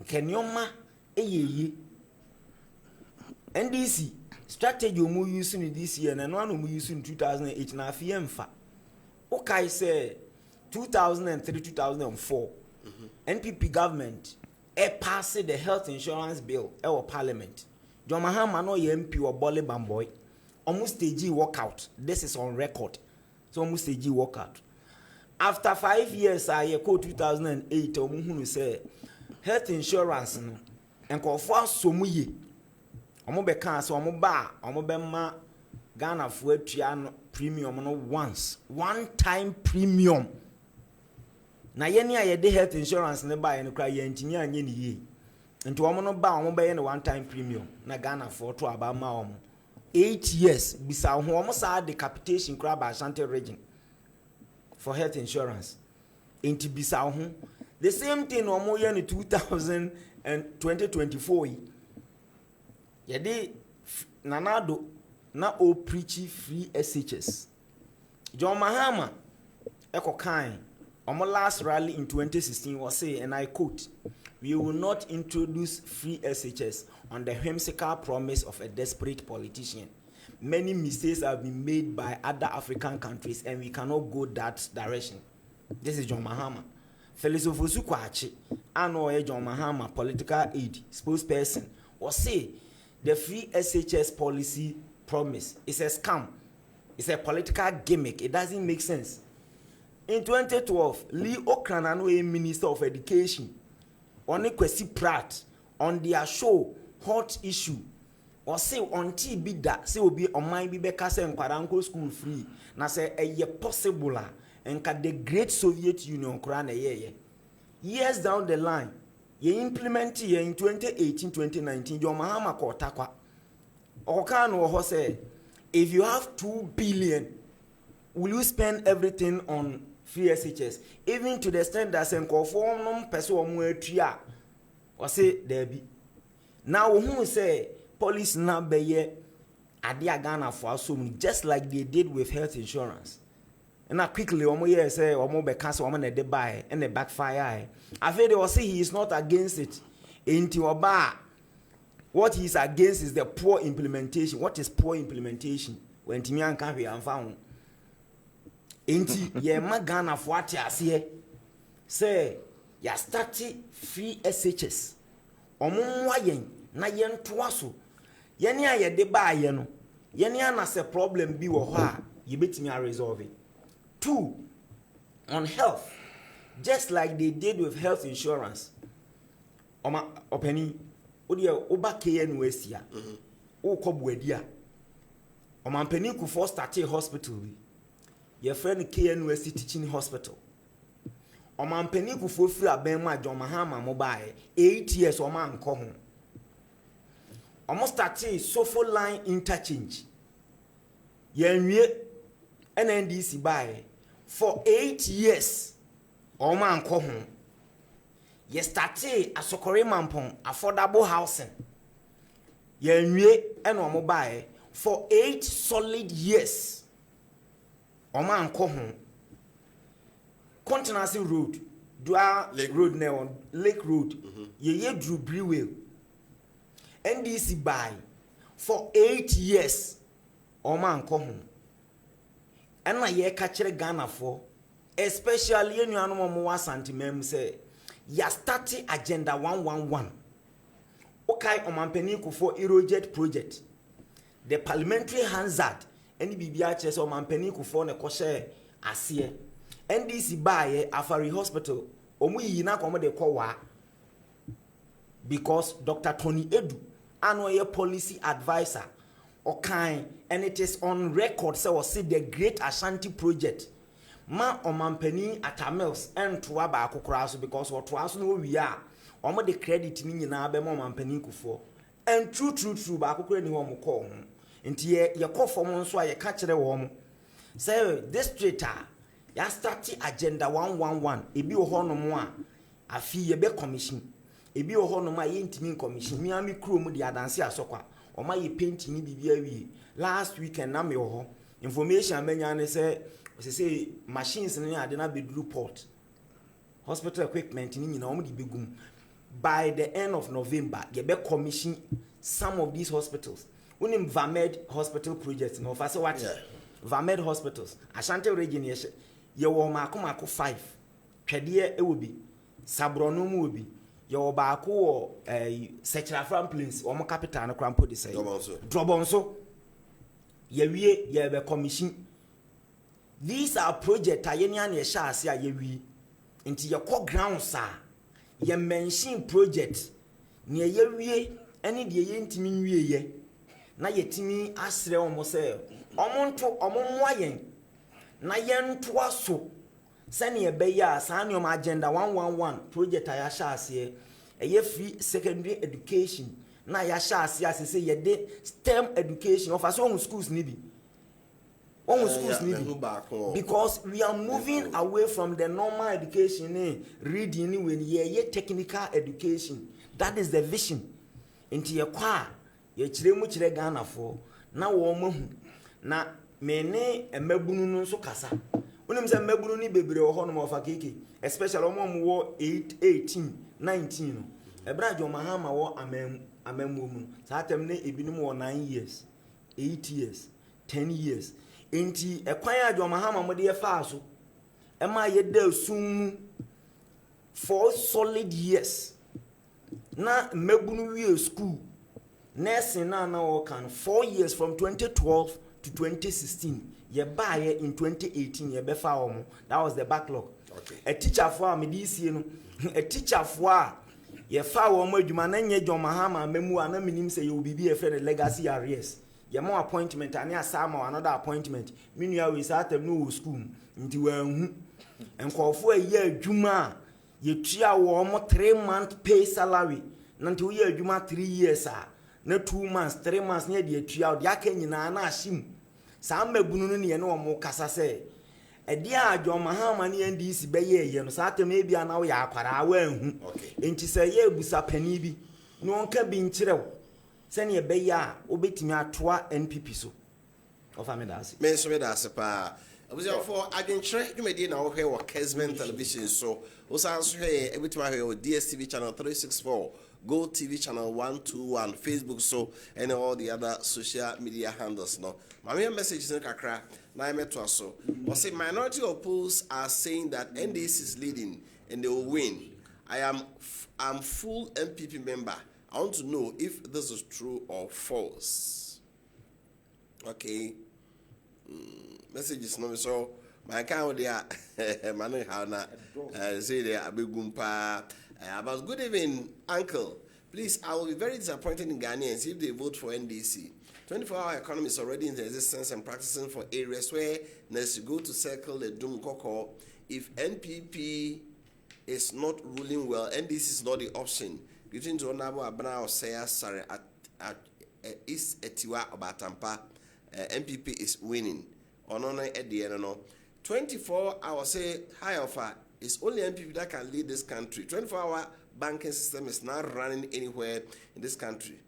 nkenioma eyeye NDC strategy omu use in this year na no anu use in 2008 na afie mfa okay say 2003-2004 NPP government passed the health insurance bill parliament John Mahama no MP or Bole Bamboy almost stage walkout. This is on record. So almost stage walkout. After 5 years, I call 2008. Omuhunu say health insurance no enko fo asomuye. Omo be kan so omo ba omo be ma Ghana fo atua no premium no one time premium. Na yeni a yede health insurance ne ba ye no kra ye ntimi anye ne yi. Nti omo no ba omo be ye no one time premium na Ghana fo to aba ma omo 8 years bisa ho omo sa decapitation kra ba Ashanti region for health insurance. Nti bisa ho the same thing omo ye no 2000 and 2024 yede nanado na o preach free SHS. John Mahama ekokan omo last rally in 2016 was say, and I quote, "We will not introduce free SHS on the whimsical promise of a desperate politician. Many mistakes have been made by other African countries and we cannot go that direction." This is John Mahama. Felix Ofosu-Kwakye, ano John Mahama political aide spokesperson, was say the free SHS policy promise is a scam. It's a political gimmick. It doesn't make sense. In 2012, Lee Okranano, a Minister of Education, on Kwesi Pratt, on their show, Hot Issue, or say on TV that say will be on my Bibeka and Kwaranko school free. Na say a year possible and the great Soviet Union Koran a years down the line, ye implement here in 2018-2019, your Mahama Kotakwa. Okano ho say, if you have 2 billion, will you spend everything on free SHS? Even to the extent that sen conform person omo atua or say there be. Now who say police na beye ade Ghana for assume just like they did with health insurance. And now quickly omo here say omo be cancel omo na dey buy and the backfire. I feel they will say he is not against it. Into oba what he is against is the poor implementation. What is poor implementation? When Timian can't be found. Enti ye ma Ghana for ate ase say ya start free SHS omo wa yen na yen toa so yen a ye de ba ye no yen a na se problem bi wo ho a ye betimi a resolve it. 2 on health, just like they did with health insurance. Oma openi odi oba KNUS ya o kobuadi a oma mpani ku for start hospital bi your friend KNUS teaching hospital. Oma mpani ku for free abenma John Mahama mobile 8 years oma anko ho. Oma start Sofo line interchange. Yenwie NNDC buy for 8 years oma anko ho. Ye starte Asokore Mampong affordable housing. Yenwie eno mobile for 8 solid years. Oma anko ho. Continency Road, Dua Road na on Lake Road. Ye Drew Brewell. NDC buy for 8 years. Oma nko ho. Ena ye ka kire Ghana for especially enu anom mo wa santimem say ya start agenda 111. Okay, Omampeni Kufo Erojet project. The parliamentary hazard any bibia chese Omampeni Kufo ne koshe asie. NDC buy Afari Hospital omu yina komo de kwa because Dr. Tony Edu anoye policy advisor okay, and it is on record say was the Great Ashanti project ma Omampeni atamels and toa ba akokora because what was no we are omo the credit ni nyina be mo Omampeni Kufo and true ba akokora ni ho mo call ho nti ye call for mo nso a ye ka kire wo mo say this traitor ya start agenda 111 ebi wo ho no mo a afi ye be commission ebi wo ho no ma ye ntimi commission mi ami kuro mu de adanse asokwa o ma ye paint ni bibia wi last weekend na me wo ho information amanya ne say machines ni ade na bedru port hospital equipment ni nyina o mu di begum by the end of November ye be commission some of these hospitals unim Vamed hospital project no fa say what Vamed hospitals Ashanti region ye wo maako 5 twede e wo bi sabrono mu wo bi ye wo baako wo Sechirafran Plains wo mo capital no krampo de say drobonso ye wie ye be commission. These are projects ayenia na ye sha ase a ye wi nti ye kɔ ground sa ye mention project ne ye wie ene de ye ntimi nwie ye na ye timi asre omo se omo nto omo moa yen na ye nto aso se ne be ya sa ne omo agenda 111 project aya sha ase ye free secondary education na ya sha ase se ye de STEM education of us on schools ni bi because we are moving away from the normal education reading when ye technical education. That is the vision. Into ye kwa ye chire mu chire Ghana for na wo mahu na mene emabunu no so kasa unim se emabunu ni bebre wo ho no ofa keke especially omo wo 8 18 19 no ebra jo mahama wo amemu mu sa atem ne ebinum wo 9 years 8 years 10 years enti ekwan adwo mahama mo de fa so e ma ye da sum for solid years na mebunu wie school nursing na wo kan 4 years from 2012 to 2016 ye buy in 2018 ye be fa omo that was the backlog. Okay. A teacher for me this year no a teacher for ye fa wo mo adwuma na nye John Mahama memu ana minim say you bibi e friend legacy arrears ye mo appointment ani asama another appointment minua we satem no school nti wa hu enkofo aye adwuma ye tua wo mo 3-month pay salary nanti wo ye adwuma 3 years na 2 months 3 months ne de tua de aka nyina na ahim sa mabunu no ne no mo kasa se edi John Mahama ne NDC be ye no satem e bia na wo ya akwara wa hu enti se ye busa pani bi no nka bi nkirew sene be ya obetimi atoa NPP so ofa me dase me so me dase pa obusia for Adwenkyere dwumedi na wo hwe wo Kessben television so wo san so hwe ebetimi hwe wo DSTV channel 364 Go TV channel 121 Facebook so and all the other social media handles no my message in kakra na emeto so we say minority opposed are saying that NDC is leading and they will win. I'm full MPP member. I want to know if this is true or false. Okay. Messages no so my account there manu how na say there abegumpa about good evening uncle. Please, I will be very disappointed in Ghanaians if they vote for NDC. 24-hour economy is already in existence and practicing for areas where unless you go to circle the doom koko. If NPP is not ruling well, NDC is not the option. Getting to Onabo Abana or Saya Sare at East Etiwa Obatampa, NPP is winning. Onone at the end, no. 24 hours say high offer is only NPP that can lead this country. 24-hour banking system is not running anywhere in this country.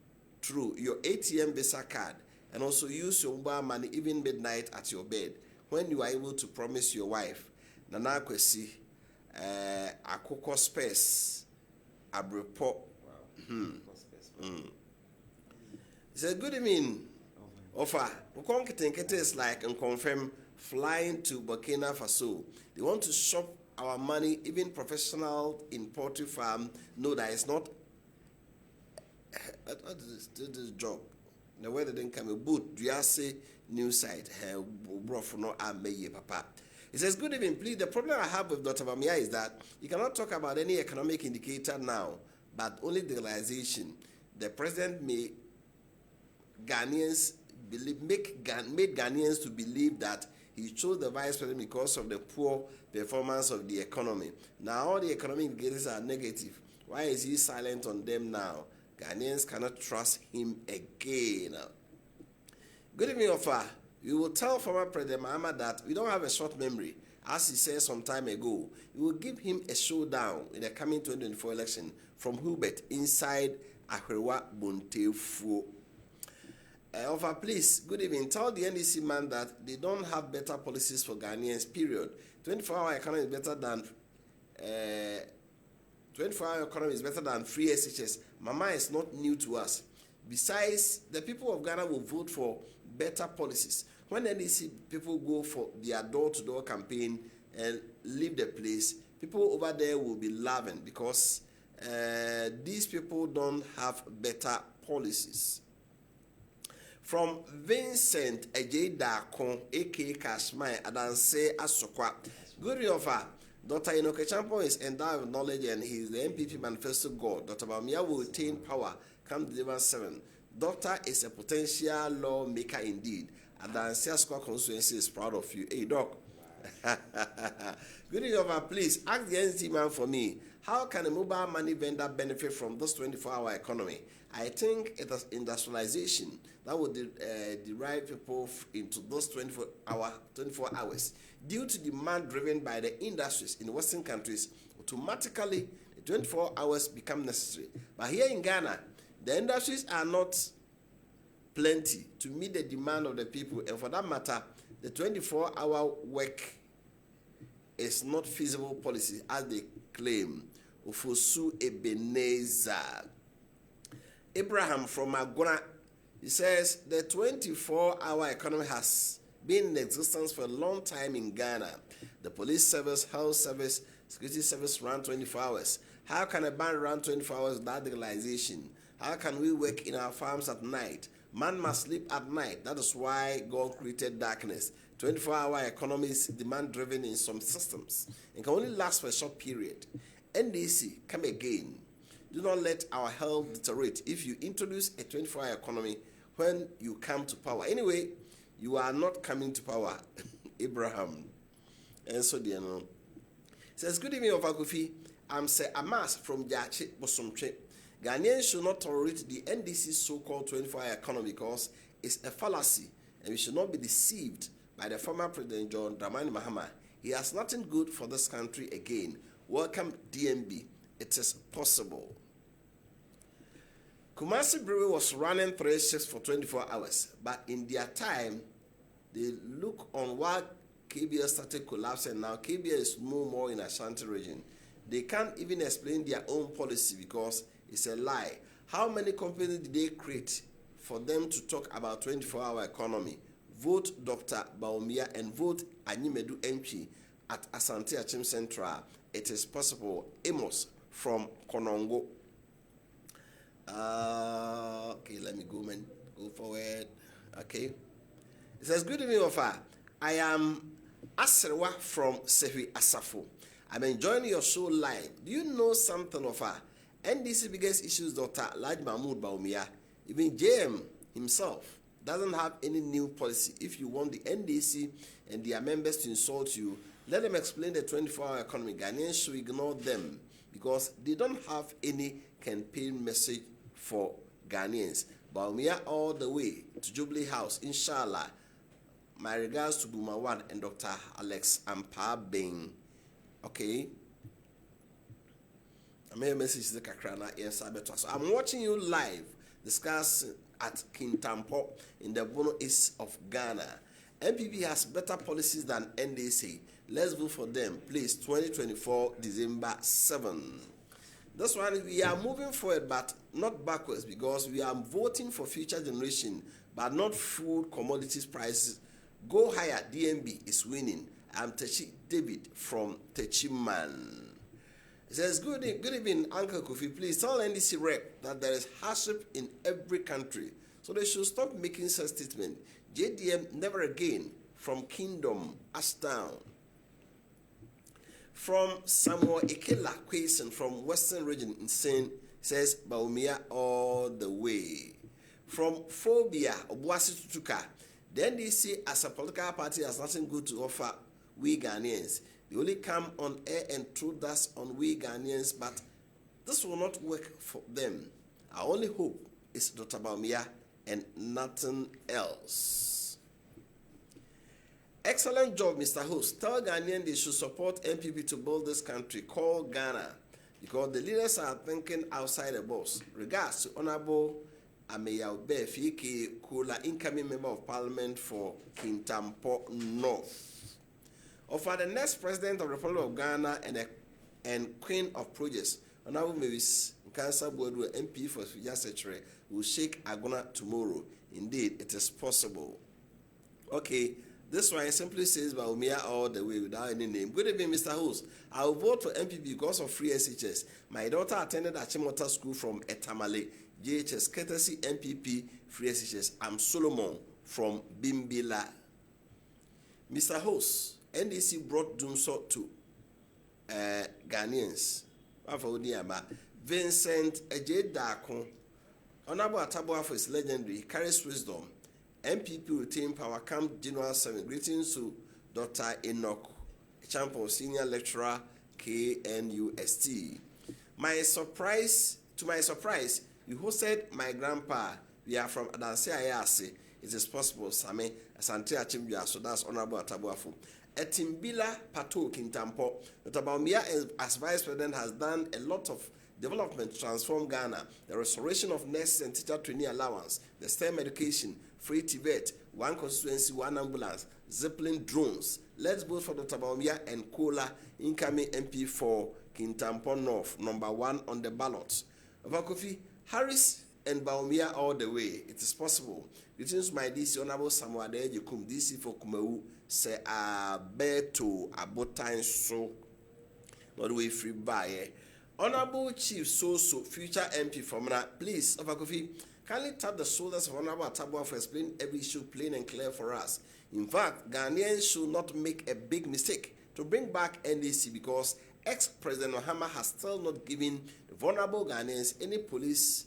True, your ATM Visa card and also use your mobile money even midnight at your bed when you are able to promise your wife. Nana Kwesi, Akoko Space, Abrepo. He said, good evening, Wofa. Ukonkitenkete is like and confirm flying to Burkina Faso. They want to shop our money. Even professional in poultry farm know that it's not this job. The way they didn't come a boot. Do you say new site? Papa. He says, good evening, please. The problem I have with Dr. Appiah is that you cannot talk about any economic indicator now, but only the realization. The president made Ghanaians made Ghanaians to believe that he chose the vice president because of the poor performance of the economy. Now all the economic indicators are negative. Why is he silent on them now? Ghanaians cannot trust him again. Good evening, Wofa. We will tell former President Mahama that we don't have a short memory. As he said some time ago, we will give him a showdown in the coming 2024 election from Hubert inside Ahrewa Bontefu. Wofa, please, good evening. Tell the NDC man that they don't have better policies for Ghanaians, period. 24-hour economy is better than 24-hour economy is better than free SHS. Mama is not new to us. Besides, the people of Ghana will vote for better policies. When NDC people go for their door-to-door campaign and leave the place, people over there will be laughing because these people don't have better policies. From Vincent Ejedakon, a.k.a. Kashmai, Adanse Asokwa. Good Wofa. Dr. Enoke Champon is endowed with knowledge and he is the MPP manifesto god. Dr. Appiah will attain power come December 7. Doctor is a potential lawmaker indeed. Adanse Asokwa constituency is proud of you. Hey, Doc. Good evening, please ask the NDC man for me. How can a mobile money vendor benefit from this 24-hour economy? I think it is industrialization that would derive people into those 24 hours. Due to demand driven by the industries in Western countries, automatically the 24 hours become necessary. But here in Ghana, the industries are not plenty to meet the demand of the people, and for that matter, the 24-hour work is not feasible policy as they claim. Ufosu Ebenezer. Abraham from Agona, he says the 24-hour economy has been in existence for a long time in Ghana. The police service, health service, security service run 24 hours. How can a bank run 24 hours without legalization? How can we work in our farms at night? Man must sleep at night. That is why God created darkness. 24-hour economy is demand-driven in some systems and can only last for a short period. NDC, come again. Do not let our health deteriorate if you introduce a 24-hour economy when you come to power. Anyway, you are not coming to power, Abraham. And so, dear, no. Says, good evening, Wofa Kofi. I'm Sir Amas from Jachi Bosomche. Ghanaians should not tolerate the NDC's so-called 24-hour economy because it's a fallacy, and we should not be deceived by the former President John Dramani Mahama. He has nothing good for this country again. Welcome, DMB. It is possible. Kumasi Brewery was running 3 shifts for 24 hours, but in their time, they look on while KBL started collapsing. Now KBL is no more in Ashanti region. They can't even explain their own policy because it's a lie. How many companies did they create for them to talk about 24-hour economy? Vote Dr. Baumia and vote Anyimedu MP at Asante Achim Central. It is possible. Amos from Konongo. Okay, let me go forward. Okay. It says, good evening, Wofa. I am Aserwa from Sehi Asafo. I'm enjoying your show live. Do you know something, Wofa? NDC biggest issues, Dr. Laj Mahmoud Baumia, even JM himself, doesn't have any new policy. If you want the NDC and their members to insult you, let them explain the 24-hour economy. Ghanaians should ignore them because they don't have any campaign message for Ghanaians. Baumia all the way to Jubilee House, inshallah. My regards to Bumawan and Dr. Alex Ampabeng. Okay. I'm watching you live discuss at Kintampo in the Bono East of Ghana. MPP has better policies than NDC. Let's vote for them. Please, 2024, December 7. This one, we are moving forward, but not backwards, because we are voting for future generation, but not food commodities prices. Go higher, DMB is winning. I'm Techi David from Techiman. It says, good evening, Uncle Kofi. Please tell NDC rep that there is hardship in every country, so they should stop making such statements. JDM never again, from Kingdom, Ashtown. From Samuel Ikela Quason from Western Region in Saint says Baumia all the way. From Phobia Obuasi Tutuka, the NDC as a political party has nothing good to offer we Ghanaians. They only come on air and throw us on we Ghanaians, but this will not work for them. Our only hope is Dr. Baumia and nothing else. Excellent job, Mr. Host. Tell Ghanaians they should support MPP to build this country called Ghana, because the leaders are thinking outside the box. Regards to Honorable Ameyaube Fike Kula, incoming member of parliament for Kintampo North. Or for the next president of the Republic of Ghana and Queen of Projects, Honorable Mavis Nkansa Boadu, MP for Fija Secretary, will shake Agona tomorrow. Indeed, it is possible. Okay. This one simply says Baumia all the way without any name. Good evening, Mr. Host. I will vote for MPP because of free SHS. My daughter attended Achimota School from Etamale, JHS, courtesy MPP, free SHS. I'm Solomon from Bimbila. Mr. Host, NDC brought doomsort to Ghanaians. Vincent Ejay Dako, Honorable Ataboa for his legendary, carries wisdom. MPP retain power come January 7. Greetings to Dr. Enoch Champion, senior lecturer, KNUST. To my surprise, you hosted my grandpa. We are from Adanse Ayase. It is possible, Same Asante Achimbia, so that's Honorable Atabuafo. Etimbila Pato Kintampo, Dr. Baumia as Vice President has done a lot of development to transform Ghana, the restoration of nurses and teacher trainee allowance, the STEM education, free TVET, one constituency, one ambulance, Zeppelin drones. Let's vote for Dr. Baumia and Kola, incoming MP for Kintampo North, number 1 on the ballot. Wofa Kofi, Harris and Baumia all the way. It is possible. Greetings to my DC, Honorable Samuel Adeyekum, DC for Kumewu, say Beto Abotan so, not way free buy. Honorable Chief Soso, future MP for Mana, please, Wofa Kofi, kindly tap the shoulders of Honorable Atabua for explaining every issue plain and clear for us. In fact, Ghanaians should not make a big mistake to bring back NDC, because ex-President Mahama has still not given the vulnerable Ghanaians any policy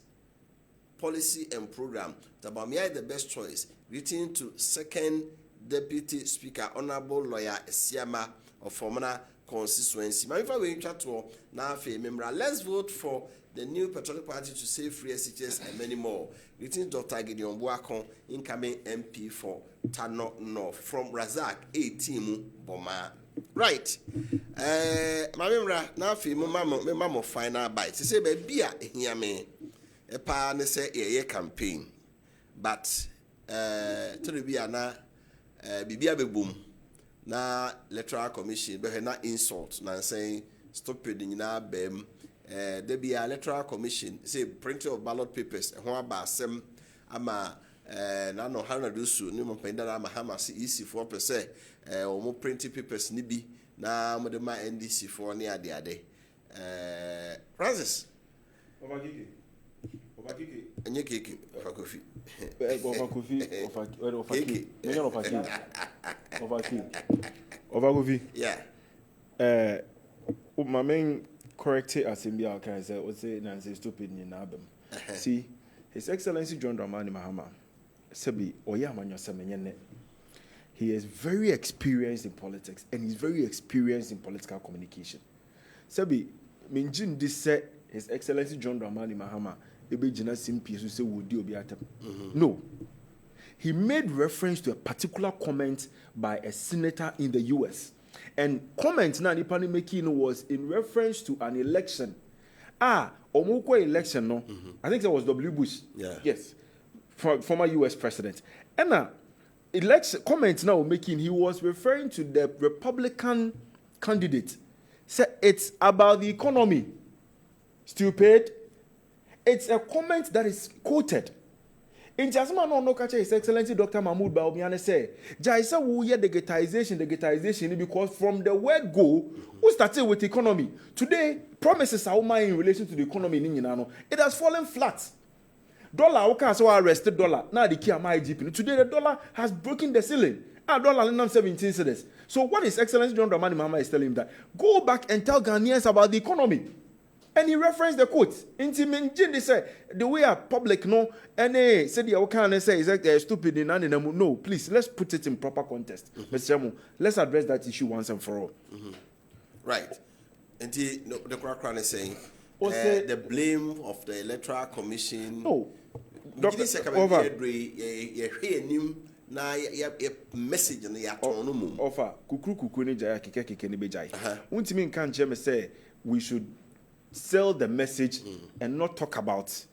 and program. Tabamia is the best choice. Greeting to second Deputy Speaker, Honorable Lawyer Esiama of Fomana constituency. Let's vote for the new Patriotic Party to save free SHS and many more. Greetings, Dr. Gideon Buakon, incoming MP for Tano North, from Razak, A-Team Boma. Right. Mamemra, now for my final bite. She say, baby, hear me. A pan say a campaign, but to the Biana, Bibia boom. Na electoral commission but na insult na saying stupid in na bem there be electoral commission say printing of ballot papers ho aba asem ama na no how na do so ni mo penda na mahama se easy 4% o mo printing papers ni bi na mo de ma NDC for ni ade Francis Obagike enye keke Wofa Kofi Wofa Kofi. Yeah. My main corrected assembly can say was say stupid in Abem. See, His Excellency John Dramani Mahama Sebi Oyamanya Semenyene. He is very experienced in politics and he's very experienced in political communication. Sebi Minjin this said His Excellency John Dramani Mahama ebe jina simpi so say wodi obi atem. No. He made reference to a particular comment by a senator in the US. And comment na nipa ni making was in reference to an election. Omukwe election no. I think that was W. Bush. Yeah. Yes. Former US president. And election comments now making, he was referring to the Republican candidate. Said it's about the economy. Stupid. It's a comment that is quoted. In Jasmine no catch His Excellency Dr. Mahmoud Bawumia say, Jaisa will hear digitization because from the word go, who started with economy. Today, promises are in relation to the economy in it has fallen flat. Dollar, okay, so arrested dollar. Now the key my GP. Today the dollar has broken the ceiling. Dollar in 17 cedis. So what is Excellency John Dramani Mahama is telling him that go back and tell Ghanaians about the economy. And he referenced the quote. They say the way a public no and they said the can say is stupid in no. Please let's put it in proper context. Mr. Chairman, let's address that issue once and for all. Right. And the Krakran is saying the blame of the Electoral Commission. No. Dr. Over. Na ya message na ya tono mu. Offer kuku ni jaya keke ni bejai. Untimi nkan che me say we should sell the message and not talk about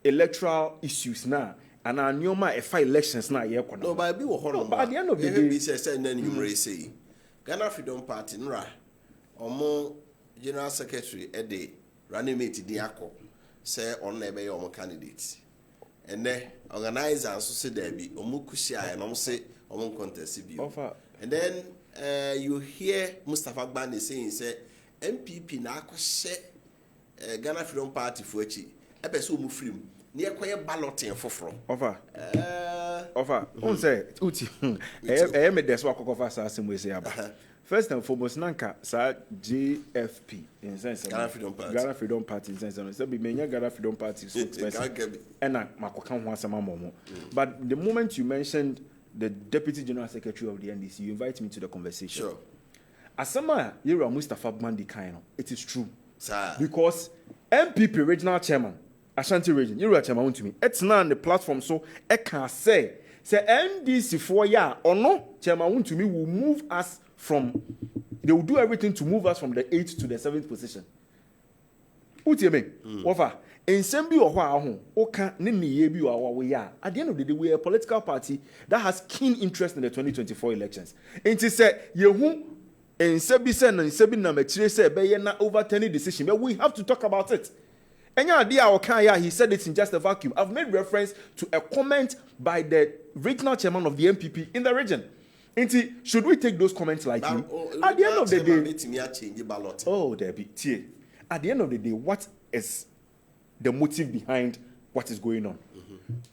electoral issues now. And our nyoma efa elections now ye No, but be wo hono. But at the end of the day, be say na numere say. Ghana Freedom Party nra omo General Secretary Ede running mate di akọ say on na ebe your candidate. And then organizer so say there be omukushia and say omon contest bi. And then you hear Mustafa Gbani saying say MPP na akose Ghana Freedom Party for echi ebe so mu free na yekoye balloting foforo. Offer. On say uti. Me deso akokofa sa asem we say aba. First and foremost, Nanka, sa JFP in sense. Ghana Freedom Party. Ghana Freedom Party in sense. So be many Ghana Freedom Party so expensive. And makokan ho asama momo. But the moment you mentioned the Deputy General Secretary of the NDC, you invite me to the conversation. Sure. Asama Yera Mustafa Bandi Kaino. It is true. Sir. Because MPP regional chairman, Ashanti region, Yera chairman to me. It's now on the platform, so I can say NDC 4 year or no chairman to me will move us from, they will do everything to move us from the 8th to the 7th position. What do you mean? Wofa, in Sembi or Waho, Oka, Nini Yebi or Waya. At the end of the day, we are a political party that has keen interest in the 2024 elections. And to say, Yehu, and Sebi Sen and Sebi Nametri said, Bayana overturning decision, but we have to talk about it. And he said it in just a vacuum. I've made reference to a comment by the regional chairman of the MPP in the region. Should we take those comments lightly? At the end of the day, oh, there be tea. At the end of the day, what is the motive behind what is going on?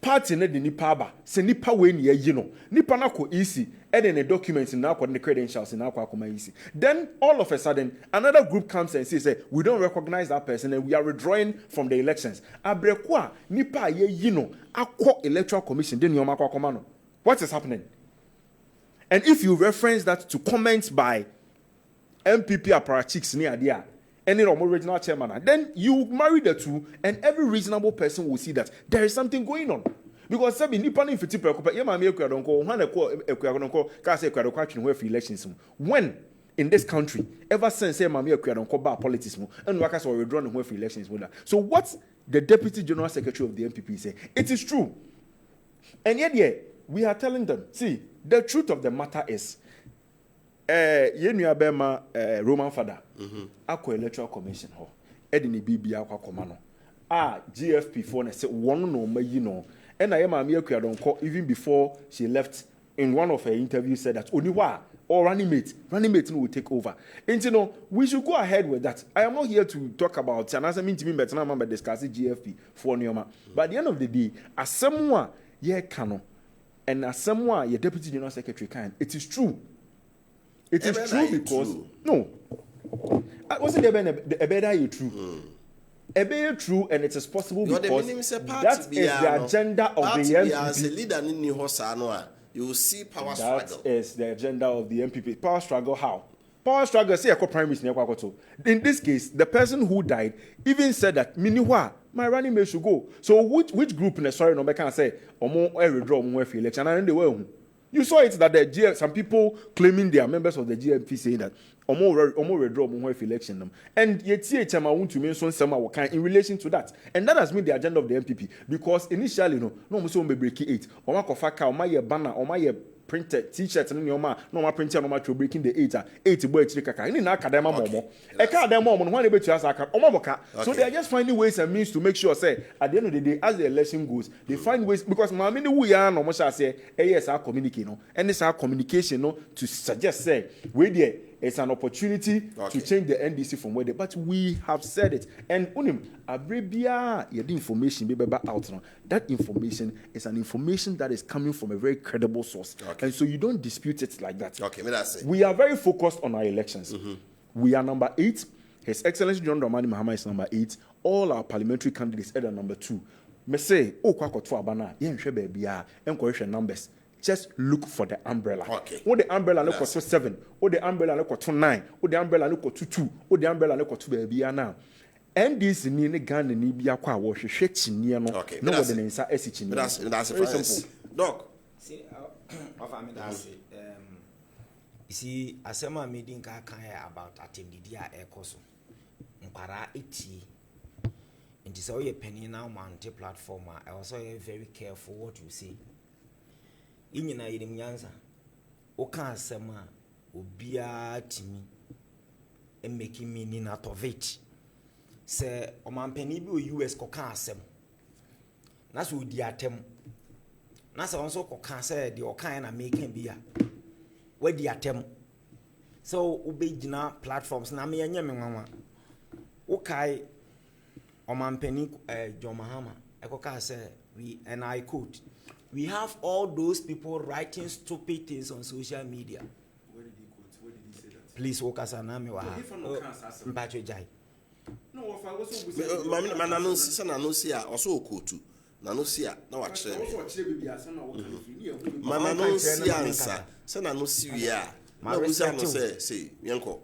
Party ne the nipa ba se nipa we ne yi no nipa na ko easy and then the documents na ko the credentials na ko akoma easy. Then all of a sudden another group comes and says we don't recognize that person and we are withdrawing from the elections. Abrekwa nipa ye yi no akọ electoral commission den yoma akoma no. What is happening? And if you reference that to comments by MPP apparatchiks near there, any original chairman, then you marry the two, and every reasonable person will see that there is something going on. Because when in this country, ever since politics, and workers were withdrawn for elections. So what the Deputy General Secretary of the MPP say, it is true. And yet, we are telling them, see, the truth of the matter is, Roman father, Aqua Electoral Commission, Edini BB Aqua Comano. GFP for say one no me, you know. And I am a even before she left in one of her interviews said that Oniwa or running mate will take over. And you know, we should go ahead with that. I am not here to talk about and as I mean to me, but now I'm discussing GFP for Nioma. But at the end of the day, as someone, cano. And as someone, your Deputy General Secretary can, it is true. It is true because no. Wasn't the better you true? A better true, and it is possible because that is the agenda of the MPP. You will see power struggle. That is the agenda of the MPP. Power struggle how? Power struggle. Say a prime minister. In this case, the person who died even said that Miniwa. My running mate should go. So which group in the sorry no can say or more withdraw more for election and they will. You saw it that some people claiming they are members of the GMP saying that omo withdraw omo election them, and yet I want to mention some in relation to that, and that has been the agenda of the MPP, because initially no so break 8 omo kofa ka omo ye banner omo ye printed t-shirts and no ma printer no ma to breaking the 8 boy chiri kaka ini na academa momo e ka dem momo no one be to asa aka omo boka, so they are just finding ways and means to make sure say at the end of the day as the election goes they find ways, because ma me we are no mo sha say yes our communicate no, and this our communication no to suggest say we there it's an opportunity to change the NDC from where they, but we have said it, and unim abribia the information be out now. That information is an information that is coming from a very credible source, and so you don't dispute it like that. We are very focused on our elections. We are number 8. His Excellency John Dramani Mahama is number 8. All our parliamentary candidates are number 2. Me say kwa to abana yen hwe ba bia enkohwe numbers. Just look for the umbrella. What the umbrella look for 7. What the umbrella look for 9. What the umbrella look for 2. What the umbrella look for 2 baby now. And this ni ne Ghana ni bia kwa wo hwehwe chinie no. No what the nsa esi chinie. That's very simple. Doc. See, of I mean that's you see asema meeting ka kan about attendidi a ekoso. Mpara eti. Nti say we penny now mount platform. I also very careful what you say. Inyina yirim nyansa oka asema obia timi e making meaning out of it say omampani bi o US koka asem na so di atem na say onso koka say the okan na making bia we di atem so obegina platforms na me anya me nwanwa okai omampani John Mahama e koka say we, and I quote, we have all those people writing stupid things on social media. Where did he quote? Where did he say that? Please walk us an army. Mpacho Jai. No, if I was so also quote. Nanosia, no watch.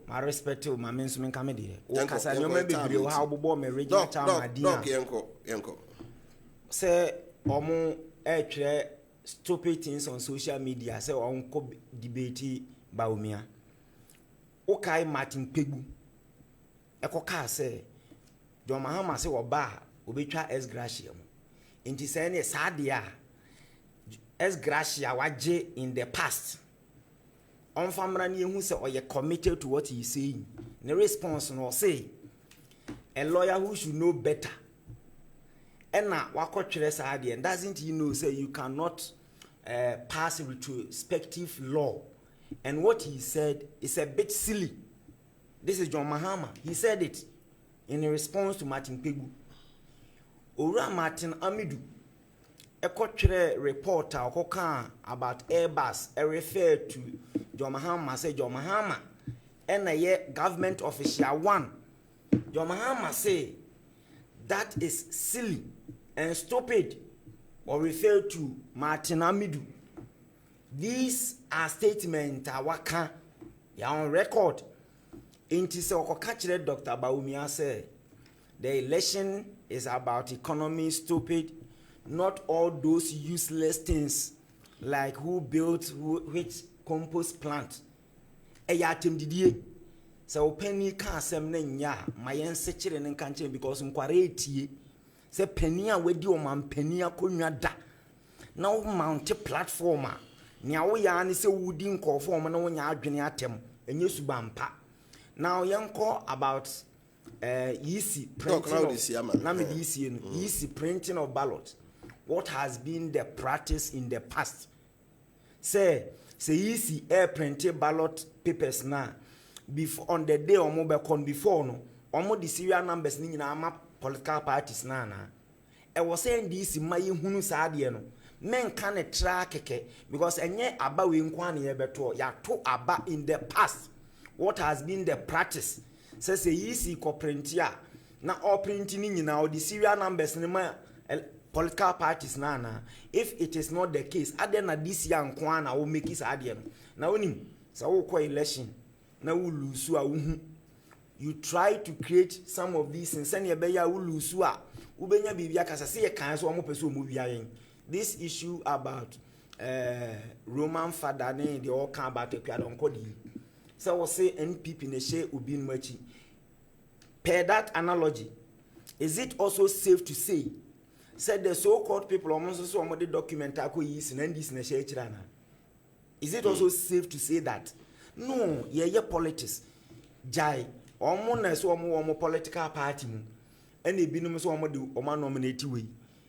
My respect to my men's men comedy. Okasa nyoma bibiri how bobo me regional town idea. Yanko. Say omo stupid things on social media. Say onko debate Baumia. Okay, Martin Pegu. Ekoka say John Mahama say oba obetwa S Gracia. Inti say ne sadia S Gracia waje in the past. On family who say or you committed to what he's saying. The response no say a lawyer who should know better. And now wako chire and doesn't he know say you cannot pass a retrospective law. And what he said is a bit silly. This is John Mahama. He said it in response to Martin Pegu. Ora Martin Amidu, a cultural reporter about Airbus, refer to John Mahama, say John Mahama, and a government official one. John Mahama say that is silly and stupid, or refer to Martin Amidu. These are statements waka ya on record. Inti se okokachire Dr. Baumia say the election is about economy, stupid, not all those useless things like who built which compost plant. Eya temdidie. So penny ka asem na nya mayen sechere ne kanche because nkware etie. Se penny a wedi o man penny akonwa da. Na o mount platform a nya wo ya ne se wudi nkofo mo na wo nya adwene atem enye subampa. Now yanko about easy printing of ballot. What has been the practice in the past? Say easy air printed ballot papers now. Before on the day or mobile con before no, almost the serial numbers ni na political parties na. I was saying this in my hunu sadieno. Men can track because enye aba we nkwane ebeto ya to aba in the past. What has been the practice? Says easy co printia na all printing now the serial numbers in my political parties na. If it is not the case, adena this young kwana will make it adian. Now when so election na will lose you try to create some of these and send your beya will lose ubenya bibia kasa say kan so omo peso mu biayen. This issue about Roman father ne the all can about Ekwadonko di. So we say NPP ne share ubi nmachi. Per that analogy, is it also safe to say said the so-called people almost so among the documentary is in this ne share chirana? Is it also safe to say that no, yeah politics jai omo na so omo political party mu and e binum so omo de omo nominate we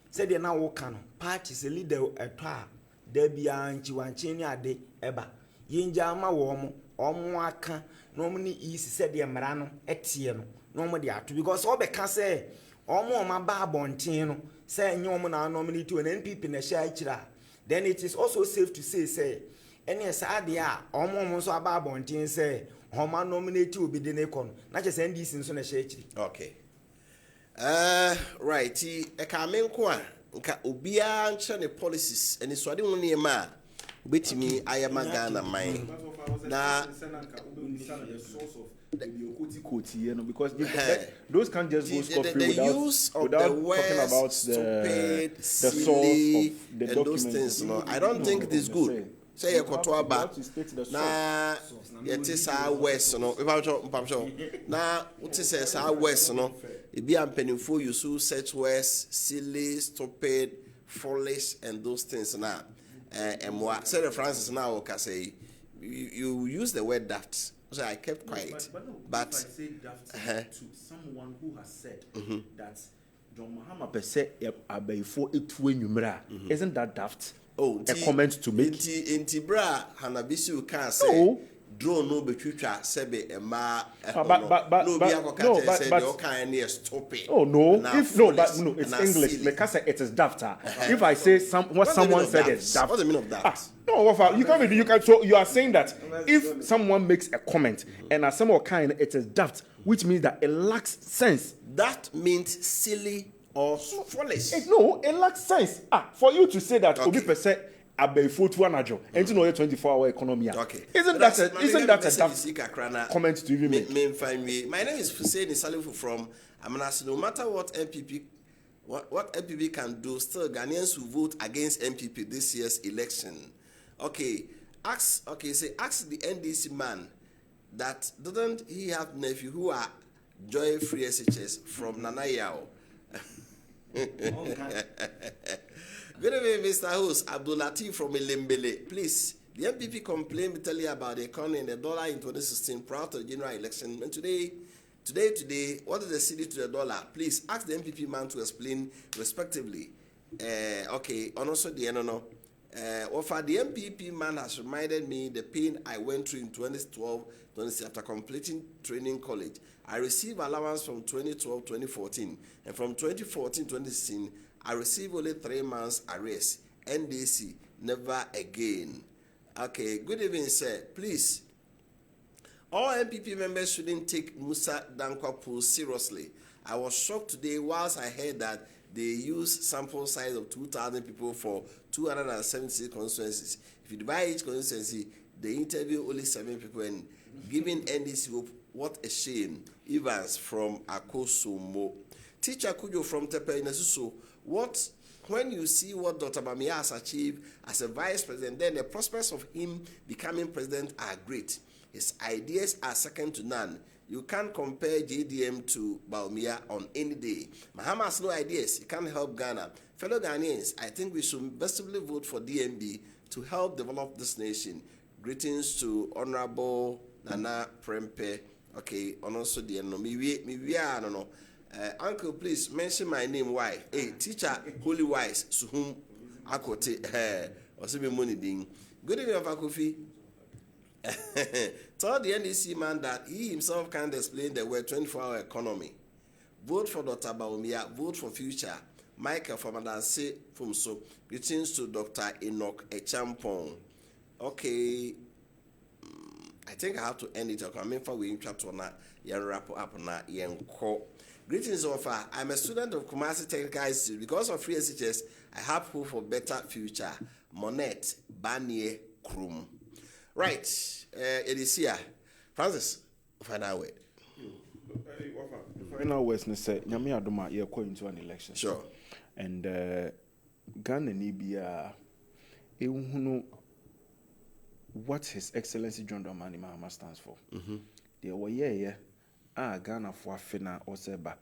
said they now work no parties a leader etwa da bia nchiwanchi ni ade eba yinja ama wo omo aka no omo ni isi said the mara no etie no no omo de ato because all be ka say omo ba abonten no say enye omo na nominate we NPP na share chira then it is also safe to say any saade a omo so aba abonten say homa nominate obi de ne kon na che say ndisi so na share chiri. Okay. Right. E ka menko a nka obia nche ne policies eni so ade woni e ma obetimi ayama Ghana man na because those can't just go scot-free without talking about the source of the documents. Those things, no, I don't think it is good. Say you koto aba na yete sa west no na uti say sa west no e bi ampenifo you so such words silly, stupid, foolish and those things na and say the Francis now can say you use the word daft. So I kept quiet. But if I say daft to someone who has said that John Mahama per se abayfo etu enyumra, isn't that daft? Oh, a comment to make. Inti bra Hanabisu can say drone no betwitwa sebe ema no be akokate say the kind near stupid. Oh no, if no, but no, it's English. Because it is daft. If I say what someone said is daft. What's the meaning of that? No, Wofa, you can. So you are saying that if someone makes a comment and as some kind it is daft, which means that it lacks sense. That means silly or foolish. No, it lacks sense. For you to say that Obi per se abayfo to anajo and to know 24-hour economy. Okay. Isn't that a daft comment to even make? My name is Hussein Salifu from Amanasi. No matter what MPP can do, still Ghanaians will vote against MPP this year's election. Okay. Ask the NDC man that doesn't he have nephew who are joy-free SHS from Nanayao. Good evening, Mr. Host. Abdul Latif from Ilembele. Please, the MPP complained bitterly about the economy and the dollar in 2016 prior to the general election. And today, what is the cedi to the dollar? Please ask the MPP man to explain respectively. Okay, and also the Wofa, the MPP man has reminded me the pain I went through in 2012 after completing training college. I received allowance from 2012-2014, and from 2014-2016, I received only 3 months arrest. NDC, never again. Okay, good evening, sir. Please, all MPP members shouldn't take Musa Dankwa post seriously. I was shocked today whilst I heard that they use sample size of 2,000 people for 276 constituencies. If you divide each constituency, they interview only 7 people and giving NDC hope. What a shame. Evans from Akosomo. Teacher Kujo from Tepe Inasuso. When you see what Dr. Bamia has achieved as a vice president, then the prospects of him becoming president are great. His ideas are second to none. You can't compare JDM to Bamia on any day. Mahama has no ideas. He can't help Ghana. Fellow Ghanaians, I think we should bestly vote for DMB to help develop this nation. Greetings to Honorable Nana Prempe. Okay, and also the no. Uncle, please mention my name. Why? Hey, teacher, Holy Wise, Suhum Akote, or Sibi Money Ding. Good evening, Wofa Kofi. Told the NDC man that he himself can't explain the word 24-hour economy. Vote for Dr. Baumia, vote for future. Michael from Adanse Fumso. Greetings to Dr. Enoch Echampong. Okay. I think I have to end it. I'm in chapter na wrap up na call. Greetings, Wofa. I'm a student of Kumasi Technical Institute. Because of free SHS, I have hope for better future. Monet Banye Krum. Right. It is here. Francis, final word. Final words ne say nyame adoma ye into an election. Sure. And Ghana ni bia what His Excellency John Dramani Mahama stands for. The way Ghana for Fina or Seba.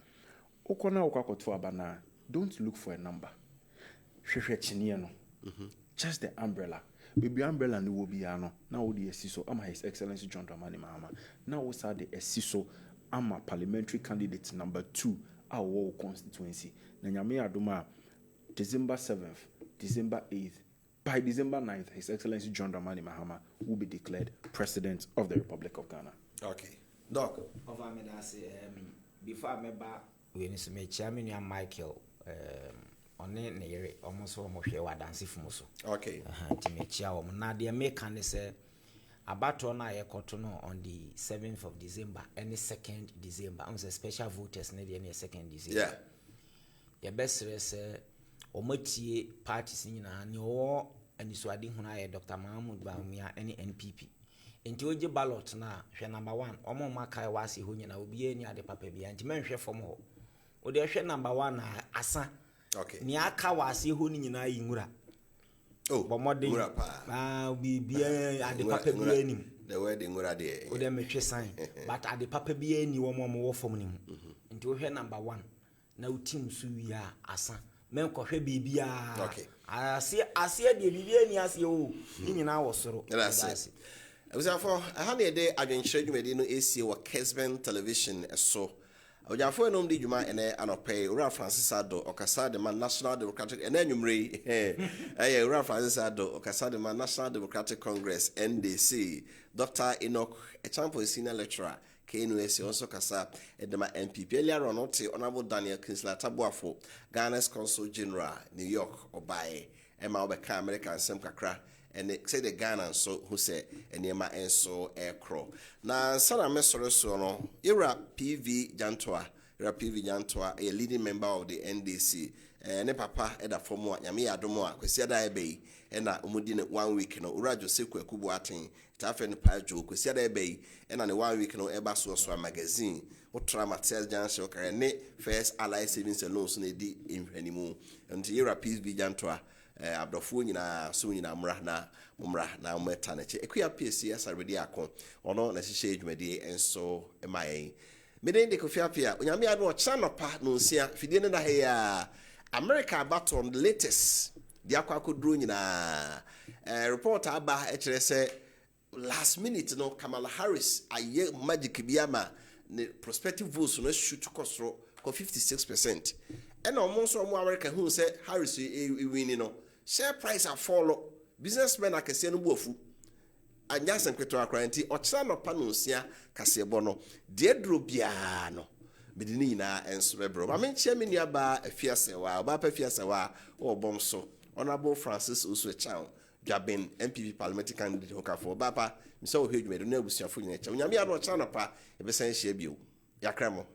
Okona Okakoto Abana, don't look for a number. Just the umbrella. Baby umbrella no will be ano. Now the SISO, I'm His Excellency John Dramani Mahama. Now we saw the SISO, I'm a parliamentary candidate number 2, our war constituency. Nanyame Aduma, December 7th, December 8th. By December 9th, His Excellency John Dramani Mahama will be declared President of the Republic of Ghana. Okay. Doc. Before I remember, when it's my chairman, Michael, on the almost almost here, I dance if muso. Okay. To make chair, now the American say about on I on the 7th of December, any 2nd December, on the special voters, any 2nd December. Yeah. Your best say. Omotie parties nyina ne wo aniswade hu na Dr. Mahmoud Bawumia ene NPP enti oje ballot na hwe number 1 omo makai wase ho nyina obi ani ade papa bia enti menhwe fom ho o de hwe number 1 na asa okay ni aka wase ho ni nyina yi ngura oh bomode ngura pa obi bia ade papa bia anim the word ngura de o de mehwe san but ade papa bia ani wo mo wo fom nim enti o hwe number 1 na utim su wi a asa men kohwe bibia okay asie de bibia ni asie o nyina wo soro that's it for aha na de Adwenkyere dwumadi no esie wa Kessben television so ojafo enom di dwuma ene anope Ura Francis Ado okasa de man National Democratic ene anwumre Ura Francis Ado okasa de man National Democratic Congress NDC Dr. Enoch Echampo senior lecturer KNUS also kasa edema MPP earlier on Honorable Daniel Kinsler Tabuafo Ghana's Consul General New York Obaye Emma Obeka American Sem Kakra and say the Ghana so who say enema enso aircraft na sana mesoro so no Ira PV Jantoa a leading member of the NDC ne papa eda fomo nyame adomo a kwesi ada ebe na omudi ne 1 week no Ura Joseph Kwakubu aten tafe ne pajo kwesi ada ebe na ne 1 week no eba so magazine Otra Materials Janso kare ne First Ally Savings and Loans na di enhwanimu nti Ira PV Jantoa abdofo nyina so nyina mra na umeta na che Kofi Appiah asaredi akon ono na hihye edwumadi enso emayen meden de Kofi Appiah onyame ado o chanopa no nsia fidie ne na he ya America battle on the latest dia kwakodro nyina report aba ekere se last minute no Kamala Harris aye magic biama ne prospective votes no shoot kosro ko 56% and almost from America who said Harris winning no share price are follow businessmen akese no buafu anya senkweto akranti ochira no panonsia kasebo no de dro bia no medini na enso bebro ma menchia menua ba afiasewa ba pa afiasewa o bomso Honorable Francis Uswechan Gabin MPP parliamentary candidate hokafo baba mse o hwedwumedo na abusuafo nyina cha onyame ado ochira no pa ebesan hia bio yakramo